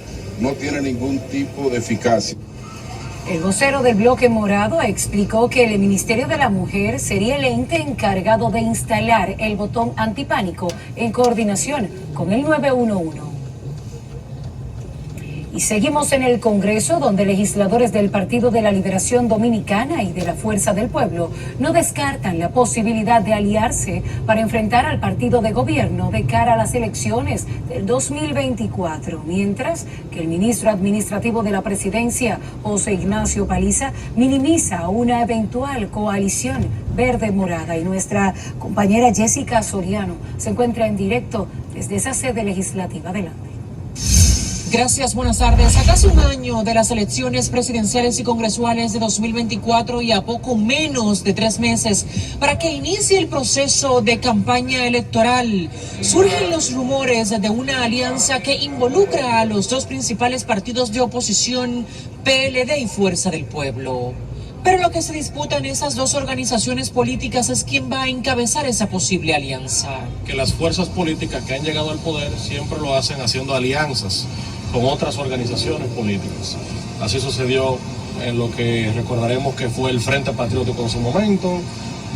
no tiene ningún tipo de eficacia. El vocero del Bloque Morado explicó que el Ministerio de la Mujer sería el ente encargado de instalar el botón antipánico en coordinación con el 911. Y seguimos en el Congreso, donde legisladores del Partido de la Liberación Dominicana y de la Fuerza del Pueblo no descartan la posibilidad de aliarse para enfrentar al partido de gobierno de cara a las elecciones del 2024, mientras que el ministro administrativo de la Presidencia, José Ignacio Paliza, minimiza una eventual coalición verde-morada. Y nuestra compañera Jessica Soriano se encuentra en directo desde esa sede legislativa. Adelante. Gracias, buenas tardes. A casi un año de las elecciones presidenciales y congresuales de 2024 y a poco menos de 3 meses para que inicie el proceso de campaña electoral, surgen los rumores de una alianza que involucra a los dos principales partidos de oposición, PLD y Fuerza del Pueblo. Pero lo que se disputa en esas dos organizaciones políticas es quién va a encabezar esa posible alianza. Que las fuerzas políticas que han llegado al poder siempre lo hacen haciendo alianzas con otras organizaciones políticas. Así sucedió en lo que recordaremos que fue el Frente Patriótico en su momento,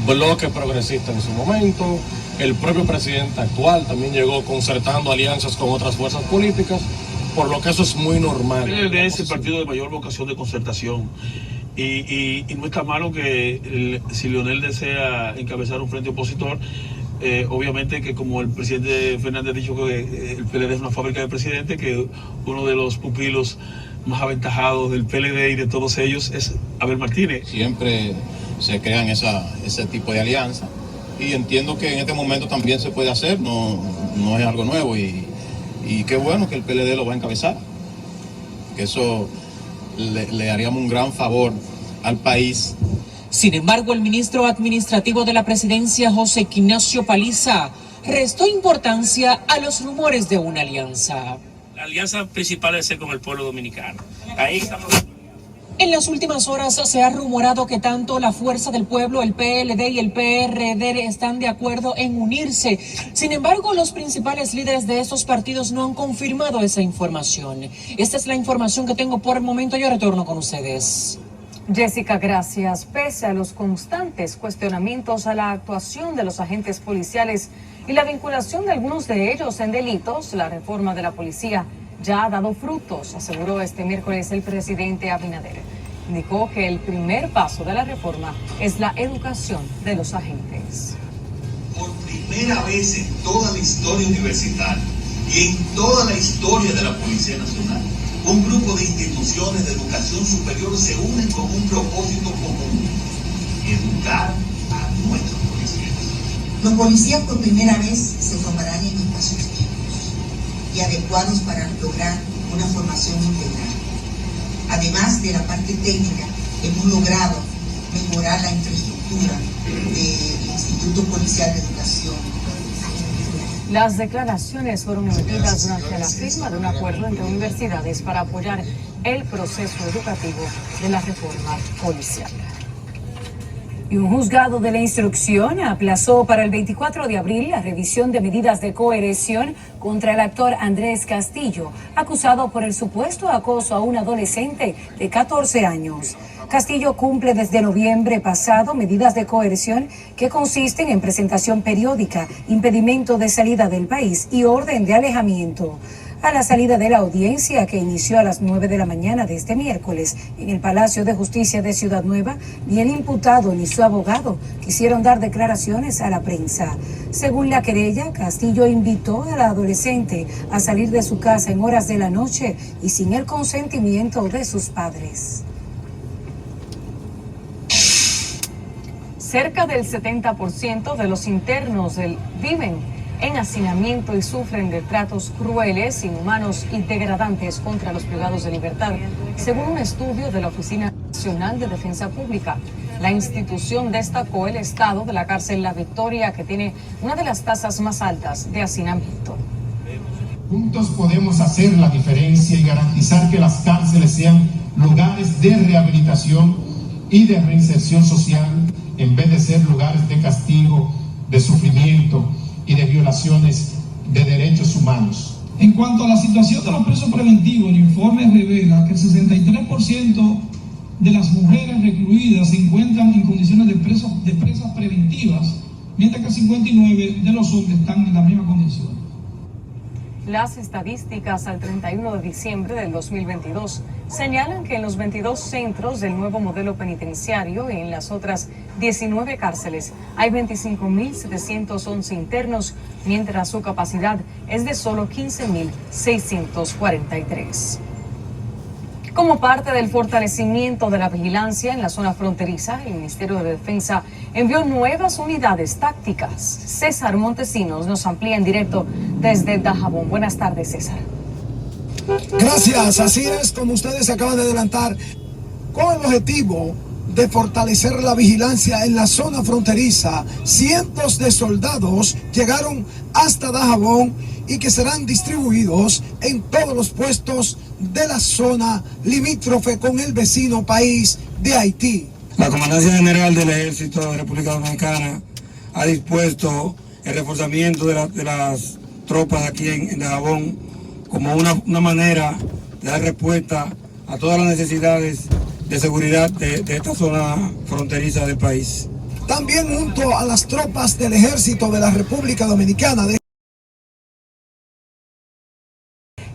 Bloque Progresista en su momento, el propio presidente actual también llegó concertando alianzas con otras fuerzas políticas, por lo que eso es muy normal. El PLD es el partido de mayor vocación de concertación y no está malo que si Leonel desea encabezar un frente opositor, obviamente que como el presidente Fernández ha dicho que el PLD es una fábrica de presidente, que uno de los pupilos más aventajados del PLD y de todos ellos es Abel Martínez. Siempre se crean ese tipo de alianza y entiendo que en este momento también se puede hacer, no es algo nuevo y qué bueno que el PLD lo va a encabezar, que eso le haríamos un gran favor al país. Sin embargo, el ministro administrativo de la Presidencia, José Ignacio Paliza, restó importancia a los rumores de una alianza. La alianza principal debe ser con el pueblo dominicano. Ahí estamos. En las últimas horas se ha rumorado que tanto la Fuerza del Pueblo, el PLD y el PRD están de acuerdo en unirse. Sin embargo, los principales líderes de estos partidos no han confirmado esa información. Esta es la información que tengo por el momento. Yo retorno con ustedes. Jessica, gracias. Pese a los constantes cuestionamientos a la actuación de los agentes policiales y la vinculación de algunos de ellos en delitos, la reforma de la policía ya ha dado frutos, aseguró este miércoles el presidente Abinader. Indicó que el primer paso de la reforma es la educación de los agentes. Por primera vez en toda la historia universitaria y en toda la historia de la Policía Nacional, un grupo de instituciones de educación superior se unen con un propósito común: educar a nuestros policías. Los policías por primera vez se formarán en espacios dignos y adecuados para lograr una formación integral. Además de la parte técnica, hemos logrado mejorar la infraestructura del Instituto Policial de Educación. Las declaraciones fueron emitidas durante la firma de un acuerdo entre universidades para apoyar el proceso educativo de la reforma policial. Y un juzgado de la instrucción aplazó para el 24 de abril la revisión de medidas de coerción contra el actor Andrés Castillo, acusado por el supuesto acoso a un adolescente de 14 años. Castillo cumple desde noviembre pasado medidas de coerción que consisten en presentación periódica, impedimento de salida del país y orden de alejamiento. A la salida de la audiencia, que inició a las 9 de la mañana de este miércoles en el Palacio de Justicia de Ciudad Nueva, ni el imputado ni su abogado quisieron dar declaraciones a la prensa. Según la querella, Castillo invitó a la adolescente a salir de su casa en horas de la noche y sin el consentimiento de sus padres. Cerca del 70% de los internos viven en hacinamiento y sufren de tratos crueles, inhumanos y degradantes contra los privados de libertad, según un estudio de la Oficina Nacional de Defensa Pública. La institución destacó el estado de la cárcel La Victoria, que tiene una de las tasas más altas de hacinamiento. Juntos podemos hacer la diferencia y garantizar que las cárceles sean lugares de rehabilitación y de reinserción social, en vez de ser lugares de castigo, de sufrimiento y de violaciones de derechos humanos. En cuanto a la situación de los presos preventivos, el informe revela que el 63% de las mujeres recluidas se encuentran en condiciones de presas preventivas, mientras que el 59% de los hombres están en la misma condición. Las estadísticas al 31 de diciembre del 2022 señalan que en los 22 centros del nuevo modelo penitenciario y en las otras 19 cárceles hay 25.711 internos, mientras su capacidad es de solo 15.643. Como parte del fortalecimiento de la vigilancia en la zona fronteriza, el Ministerio de Defensa envió nuevas unidades tácticas. César Montesinos nos amplía en directo desde Dajabón. Buenas tardes, César. Gracias, así es, como ustedes acaban de adelantar, con el objetivo de fortalecer la vigilancia en la zona fronteriza, cientos de soldados llegaron hasta Dajabón y que serán distribuidos en todos los puestos de la zona limítrofe con el vecino país de Haití. La Comandancia General del Ejército de República Dominicana ha dispuesto el reforzamiento de las tropas aquí en Dajabón como una manera de dar respuesta a todas las necesidades de seguridad de esta zona fronteriza del país. También junto a las tropas del Ejército de la República Dominicana.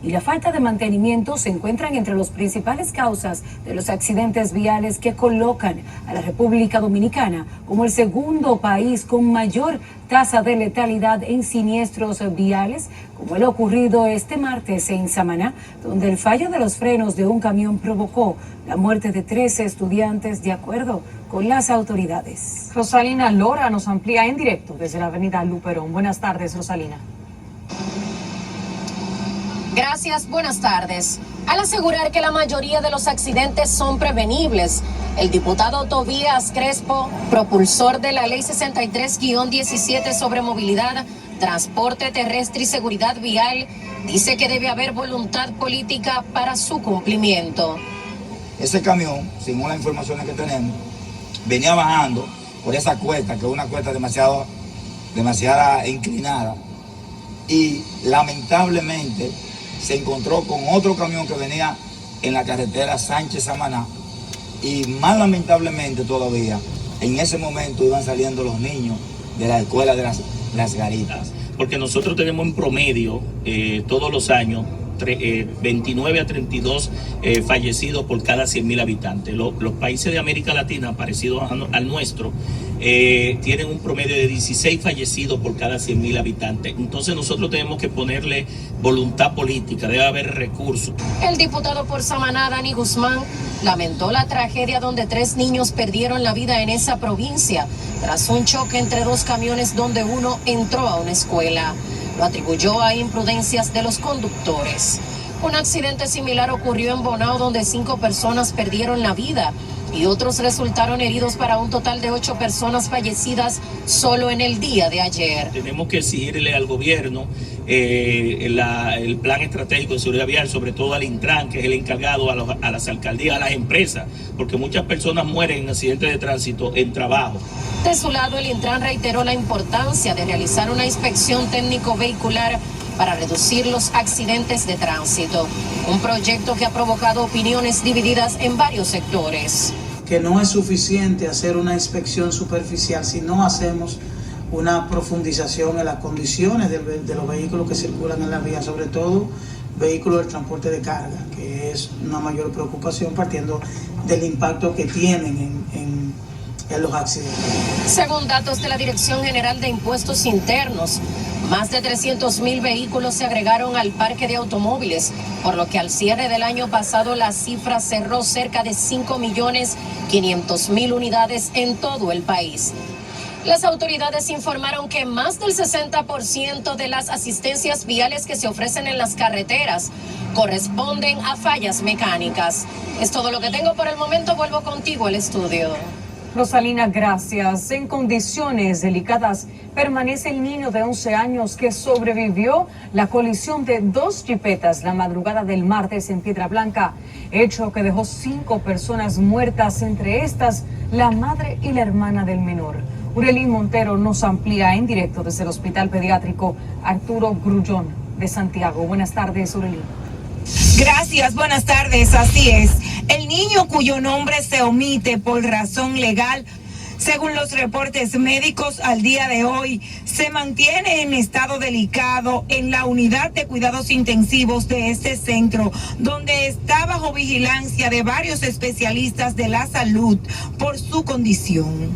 Y la falta de mantenimiento se encuentran entre las principales causas de los accidentes viales que colocan a la República Dominicana como el segundo país con mayor tasa de letalidad en siniestros viales, como lo ocurrido este martes en Samaná, donde el fallo de los frenos de un camión provocó la muerte de 13 estudiantes, de acuerdo con las autoridades. Rosalina Lora nos amplía en directo desde la avenida Luperón. Buenas tardes, Rosalina. Gracias, buenas tardes. Al asegurar que la mayoría de los accidentes son prevenibles, el diputado Tobías Crespo, propulsor de la Ley 63-17 sobre movilidad, transporte terrestre y seguridad vial, dice que debe haber voluntad política para su cumplimiento. Ese camión, según las informaciones que tenemos, venía bajando por esa cuesta, que es una cuesta demasiado inclinada, y lamentablemente se encontró con otro camión que venía en la carretera Sánchez-Samaná, y más lamentablemente todavía, en ese momento iban saliendo los niños de la escuela de las Garitas. Porque nosotros tenemos en promedio todos los años 29 a 32 fallecidos por cada 100.000 habitantes. Los países de América Latina, parecidos al nuestro, tienen un promedio de 16 fallecidos por cada 100.000 habitantes. Entonces nosotros tenemos que ponerle voluntad política, debe haber recursos. El diputado por Samaná, Dani Guzmán, lamentó la tragedia donde 3 niños perdieron la vida en esa provincia tras un choque entre 2 camiones donde uno entró a una escuela. Lo atribuyó a imprudencias de los conductores. Un accidente similar ocurrió en Bonao, donde 5 personas perdieron la vida y otros resultaron heridos, para un total de 8 personas fallecidas solo en el día de ayer. Tenemos que exigirle al gobierno el plan estratégico de seguridad vial, sobre todo al Intran, que es el encargado, a las alcaldías, a las empresas, porque muchas personas mueren en accidentes de tránsito en trabajo. De su lado, el Intran reiteró la importancia de realizar una inspección técnico vehicular para reducir los accidentes de tránsito, un proyecto que ha provocado opiniones divididas en varios sectores. Que no es suficiente hacer una inspección superficial si no hacemos una profundización en las condiciones de los vehículos que circulan en la vía, sobre todo vehículos del transporte de carga, que es una mayor preocupación partiendo del impacto que tienen en los accidentes. Según datos de la Dirección General de Impuestos Internos, más de 300.000 vehículos se agregaron al parque de automóviles, por lo que al cierre del año pasado la cifra cerró cerca de 5.500.000 unidades en todo el país. Las autoridades informaron que más del 60% de las asistencias viales que se ofrecen en las carreteras corresponden a fallas mecánicas. Es todo lo que tengo por el momento. Vuelvo contigo al estudio. Rosalina, gracias. En condiciones delicadas permanece el niño de 11 años que sobrevivió la colisión de 2 jipetas la madrugada del martes en Piedra Blanca, hecho que dejó 5 personas muertas, entre estas la madre y la hermana del menor. Urelín Montero nos amplía en directo desde el Hospital Pediátrico Arturo Grullón de Santiago. Buenas tardes, Urelín. Gracias, buenas tardes, así es. El niño, cuyo nombre se omite por razón legal, Según los reportes médicos, al día de hoy se mantiene en estado delicado en la unidad de cuidados intensivos de este centro, donde está bajo vigilancia de varios especialistas de la salud por su condición.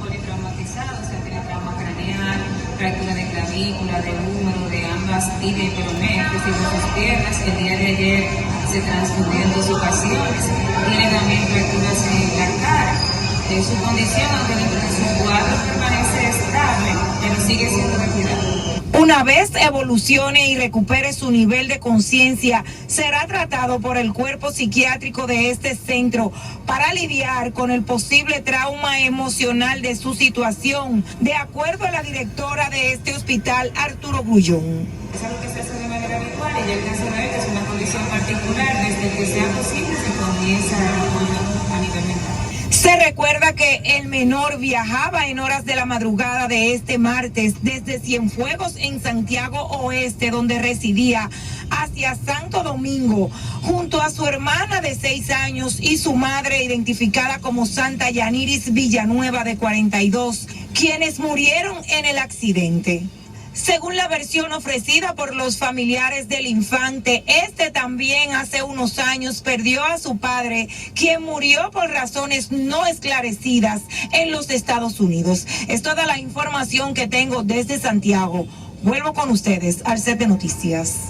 Politraumatizado, o sea, tiene trauma craneal, fractura de clavícula, de húmero, de ambas tibia y peroné, es decir, de sus piernas. El día de ayer se transfundió en 2 ocasiones. Tiene también fracturas en la cara. De su condición, aunque su cuadro permanece estable, pero sigue siendo de cuidado. Una vez evolucione y recupere su nivel de conciencia, será tratado por el cuerpo psiquiátrico de este centro para lidiar con el posible trauma emocional de su situación, de acuerdo a la directora de este hospital, Arturo Grullón. Es algo que se hace de manera habitual y ya el caso de él es una condición particular. Desde que sea posible se comienza a nivel mental. Se recuerda que el menor viajaba en horas de la madrugada de este martes desde Cienfuegos en Santiago Oeste, donde residía, hacia Santo Domingo, junto a su hermana de 6 años y su madre, identificada como Santa Yaniris Villanueva, de 42, quienes murieron en el accidente. Según la versión ofrecida por los familiares del infante, este también hace unos años perdió a su padre, quien murió por razones no esclarecidas en los Estados Unidos. Es toda la información que tengo desde Santiago. Vuelvo con ustedes al set de noticias.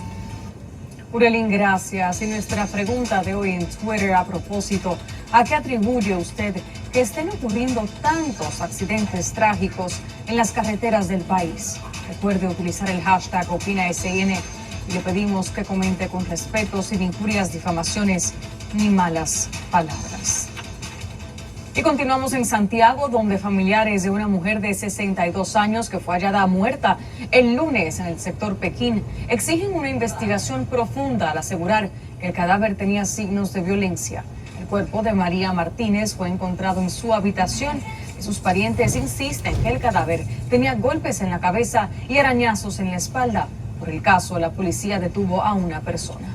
Urelín, gracias. Y nuestra pregunta de hoy en Twitter a propósito, ¿a qué atribuye usted que estén ocurriendo tantos accidentes trágicos en las carreteras del país? Recuerde utilizar el hashtag OpinaSN y le pedimos que comente con respeto, sin injurias, difamaciones ni malas palabras. Y continuamos en Santiago, donde familiares de una mujer de 62 años que fue hallada muerta el lunes en el sector Pekín exigen una investigación profunda al asegurar que el cadáver tenía signos de violencia. El cuerpo de María Martínez fue encontrado en su habitación y sus parientes insisten que el cadáver tenía golpes en la cabeza y arañazos en la espalda. Por el caso, la policía detuvo a una persona.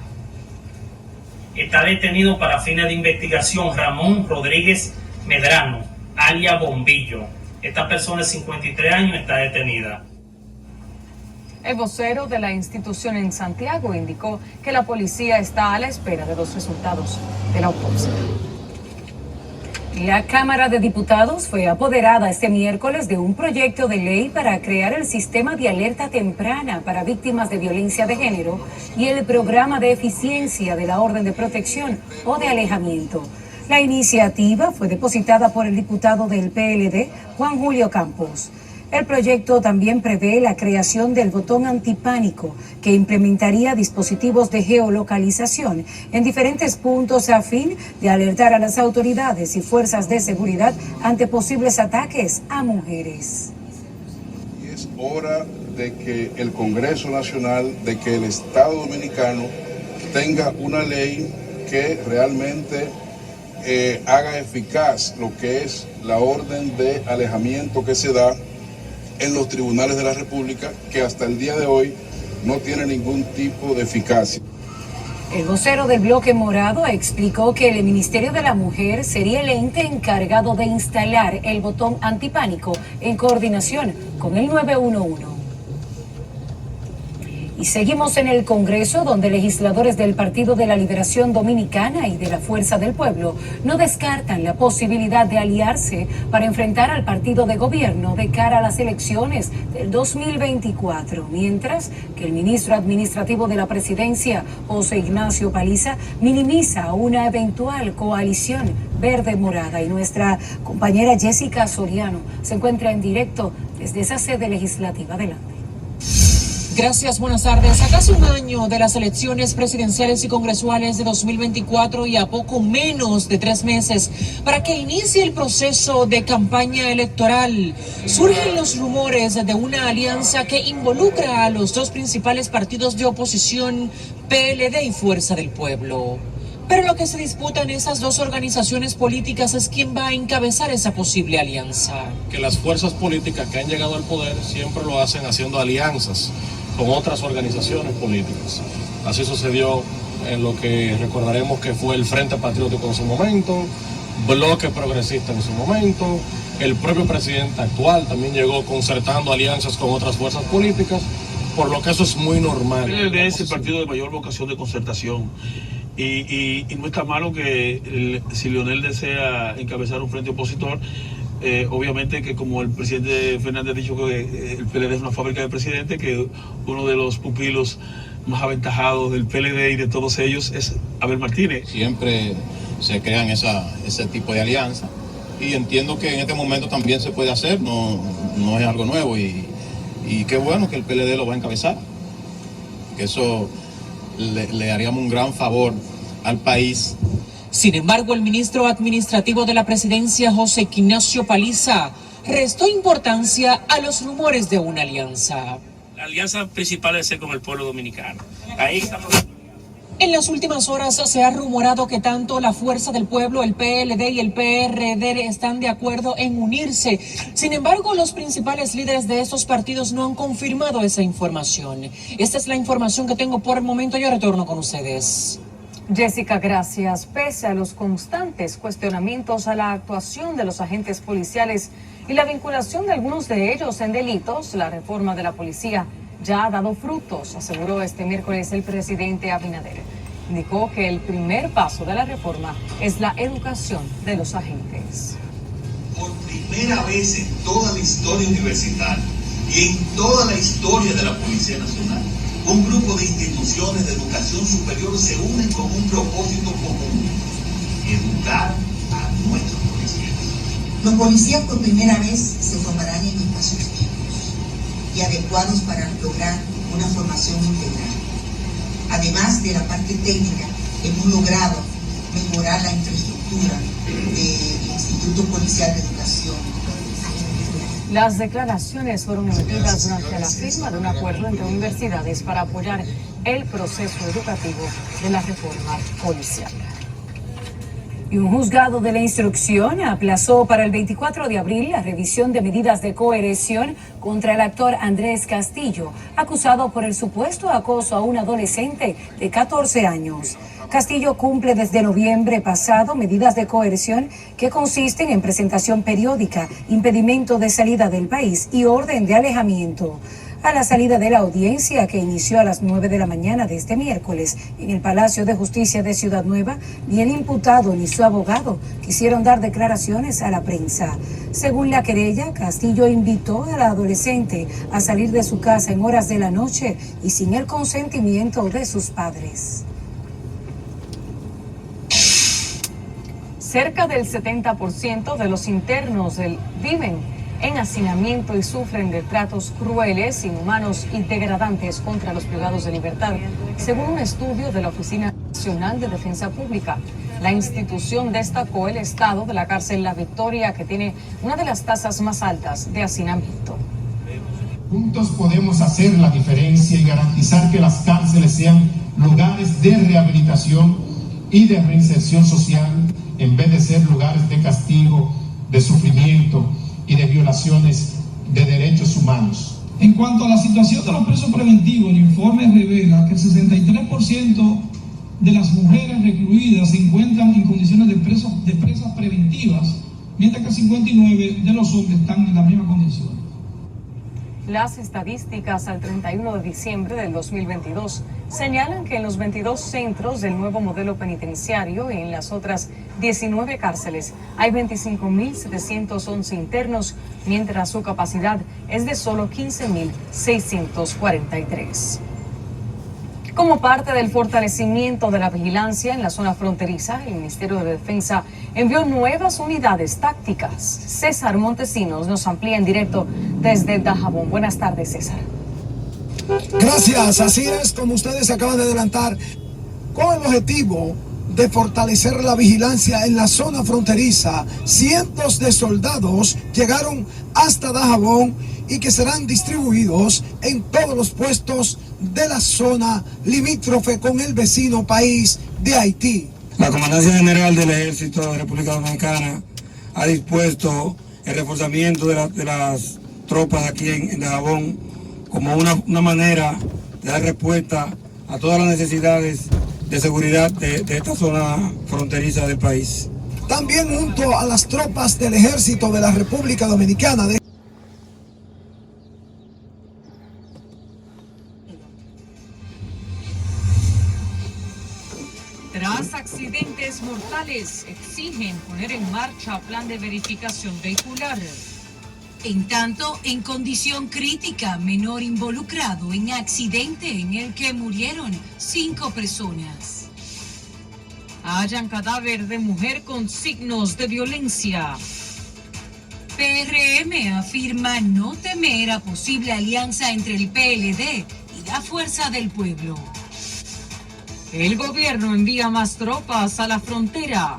Está detenido para fines de investigación Ramón Rodríguez Medrano, alias Bombillo. Esta persona de 53 años está detenida. El vocero de la institución en Santiago indicó que la policía está a la espera de los resultados de la autopsia. La Cámara de Diputados fue apoderada este miércoles de un proyecto de ley para crear el sistema de alerta temprana para víctimas de violencia de género y el programa de eficiencia de la orden de protección o de alejamiento. La iniciativa fue depositada por el diputado del PLD, Juan Julio Campos. El proyecto también prevé la creación del botón antipánico, que implementaría dispositivos de geolocalización en diferentes puntos a fin de alertar a las autoridades y fuerzas de seguridad ante posibles ataques a mujeres. Y es hora de que el Congreso Nacional, de que el Estado Dominicano tenga una ley que realmente haga eficaz lo que es la orden de alejamiento que se da en los tribunales de la República, que hasta el día de hoy no tiene ningún tipo de eficacia. El vocero del Bloque Morado explicó que el Ministerio de la Mujer sería el ente encargado de instalar el botón antipánico en coordinación con el 911. Y seguimos en el Congreso, donde legisladores del Partido de la Liberación Dominicana y de la Fuerza del Pueblo no descartan la posibilidad de aliarse para enfrentar al partido de gobierno de cara a las elecciones del 2024, mientras que el ministro administrativo de la Presidencia, José Ignacio Paliza, minimiza una eventual coalición verde-morada. Y nuestra compañera Jessica Soriano se encuentra en directo desde esa sede legislativa. Adelante. Gracias, buenas tardes. A casi un año de las elecciones presidenciales y congresuales de 2024 y a poco menos de 3 meses para que inicie el proceso de campaña electoral, surgen los rumores de una alianza que involucra a los 2 principales partidos de oposición, PLD y Fuerza del Pueblo. Pero lo que se disputa en esas 2 organizaciones políticas es quién va a encabezar esa posible alianza. Que las fuerzas políticas que han llegado al poder siempre lo hacen haciendo alianzas con otras organizaciones políticas. Así sucedió en lo que recordaremos que fue el Frente Patriótico en su momento, Bloque Progresista en su momento, El propio presidente actual también llegó concertando alianzas con otras fuerzas políticas, por lo que eso es muy normal. El PLD es el partido de mayor vocación de concertación y no está malo que si Leonel desea encabezar un frente opositor, obviamente que como el presidente Fernández ha dicho que el PLD es una fábrica de presidente, que uno de los pupilos más aventajados del PLD y de todos ellos es Abel Martínez. Siempre se crean ese tipo de alianzas y entiendo que en este momento también se puede hacer, no es algo nuevo y qué bueno que el PLD lo va a encabezar, que eso le haríamos un gran favor al país. Sin embargo, el ministro administrativo de la presidencia, José Ignacio Paliza, restó importancia a los rumores de una alianza. La alianza principal debe ser con el pueblo dominicano. Ahí estamos. En las últimas horas se ha rumorado que tanto la Fuerza del Pueblo, el PLD y el PRD están de acuerdo en unirse. Sin embargo, los principales líderes de estos partidos no han confirmado esa información. Esta es la información que tengo por el momento. Yo retorno con ustedes. Jessica, gracias. Pese a los constantes cuestionamientos a la actuación de los agentes policiales y la vinculación de algunos de ellos en delitos, la reforma de la policía ya ha dado frutos, aseguró este miércoles el presidente Abinader. Indicó que el primer paso de la reforma es la educación de los agentes. Por primera vez en toda la historia universitaria y en toda la historia de la Policía Nacional, un grupo de instituciones de educación superior se unen con un propósito común: educar a nuestros policías. Los policías por primera vez se formarán en espacios fijos y adecuados para lograr una formación integral. Además de la parte técnica, hemos logrado mejorar la infraestructura del Instituto Policial de Educación. Las declaraciones fueron emitidas durante la firma de un acuerdo entre universidades para apoyar el proceso educativo de la reforma policial. Y un juzgado de la instrucción aplazó para el 24 de abril la revisión de medidas de coerción contra el actor Andrés Castillo, acusado por el supuesto acoso a un adolescente de 14 años. Castillo cumple desde noviembre pasado medidas de coerción que consisten en presentación periódica, impedimento de salida del país y orden de alejamiento. A la salida de la audiencia, que inició a las 9 de la mañana de este miércoles en el Palacio de Justicia de Ciudad Nueva, ni el imputado ni su abogado quisieron dar declaraciones a la prensa. Según la querella, Castillo invitó a la adolescente a salir de su casa en horas de la noche y sin el consentimiento de sus padres. Cerca del 70% de los internos viven en hacinamiento y sufren de tratos crueles, inhumanos y degradantes contra los privados de libertad, según un estudio de la Oficina Nacional de Defensa Pública. La institución destacó el estado de la cárcel La Victoria, que tiene una de las tasas más altas de hacinamiento. Juntos podemos hacer la diferencia y garantizar que las cárceles sean lugares de rehabilitación y de reinserción social, en vez de ser lugares de castigo, de sufrimiento y de violaciones de derechos humanos. En cuanto a la situación de los presos preventivos, el informe revela que el 63% de las mujeres recluidas se encuentran en condiciones de presas preventivas, mientras que el 59% de los hombres están en la misma condición. Las estadísticas al 31 de diciembre del 2022 señalan que en los 22 centros del nuevo modelo penitenciario y en las otras 19 cárceles hay 25.711 internos, mientras su capacidad es de solo 15.643. Como parte del fortalecimiento de la vigilancia en la zona fronteriza, el Ministerio de Defensa envió nuevas unidades tácticas. César Montesinos nos amplía en directo desde Dajabón. Buenas tardes, César. Gracias, así es, como ustedes acaban de adelantar, con el objetivo de fortalecer la vigilancia en la zona fronteriza, cientos de soldados llegaron hasta Dajabón y que serán distribuidos en todos los puestos de la zona limítrofe con el vecino país de Haití. La Comandancia General del Ejército de la República Dominicana ha dispuesto el reforzamiento de las tropas aquí en Dajabón como una manera de dar respuesta a todas las necesidades de seguridad de esta zona fronteriza del país. también junto a las tropas del Ejército de la República Dominicana. Tras accidentes mortales, exigen poner en marcha plan de verificación vehicular. En tanto, en condición crítica, menor involucrado en accidente en el que murieron 5 personas. Hallan cadáver de mujer con signos de violencia. PRM afirma no temer a posible alianza entre el PLD y la Fuerza del Pueblo. El gobierno envía más tropas a la frontera.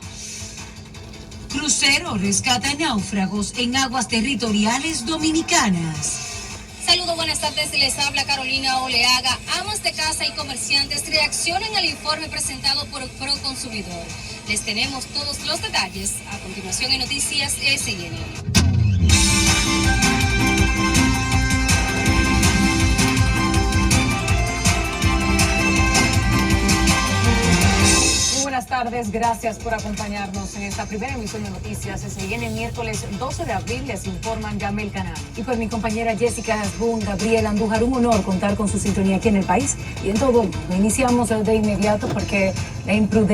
Crucero rescata náufragos en aguas territoriales dominicanas. Saludos, buenas tardes, les habla Carolina Oleaga. Amas de casa y comerciantes reaccionan al informe presentado por Proconsumidor. Les tenemos todos los detalles a continuación en Noticias SN. Buenas tardes, gracias por acompañarnos en esta primera emisión de Noticias. Se viene el miércoles 12 de abril, les informan Yamel Canal. Y con mi compañera Jessica Hasbun, Gabriel Andújar, un honor contar con su sintonía aquí en el país y en todo el mundo. Iniciamos de inmediato porque la imprudencia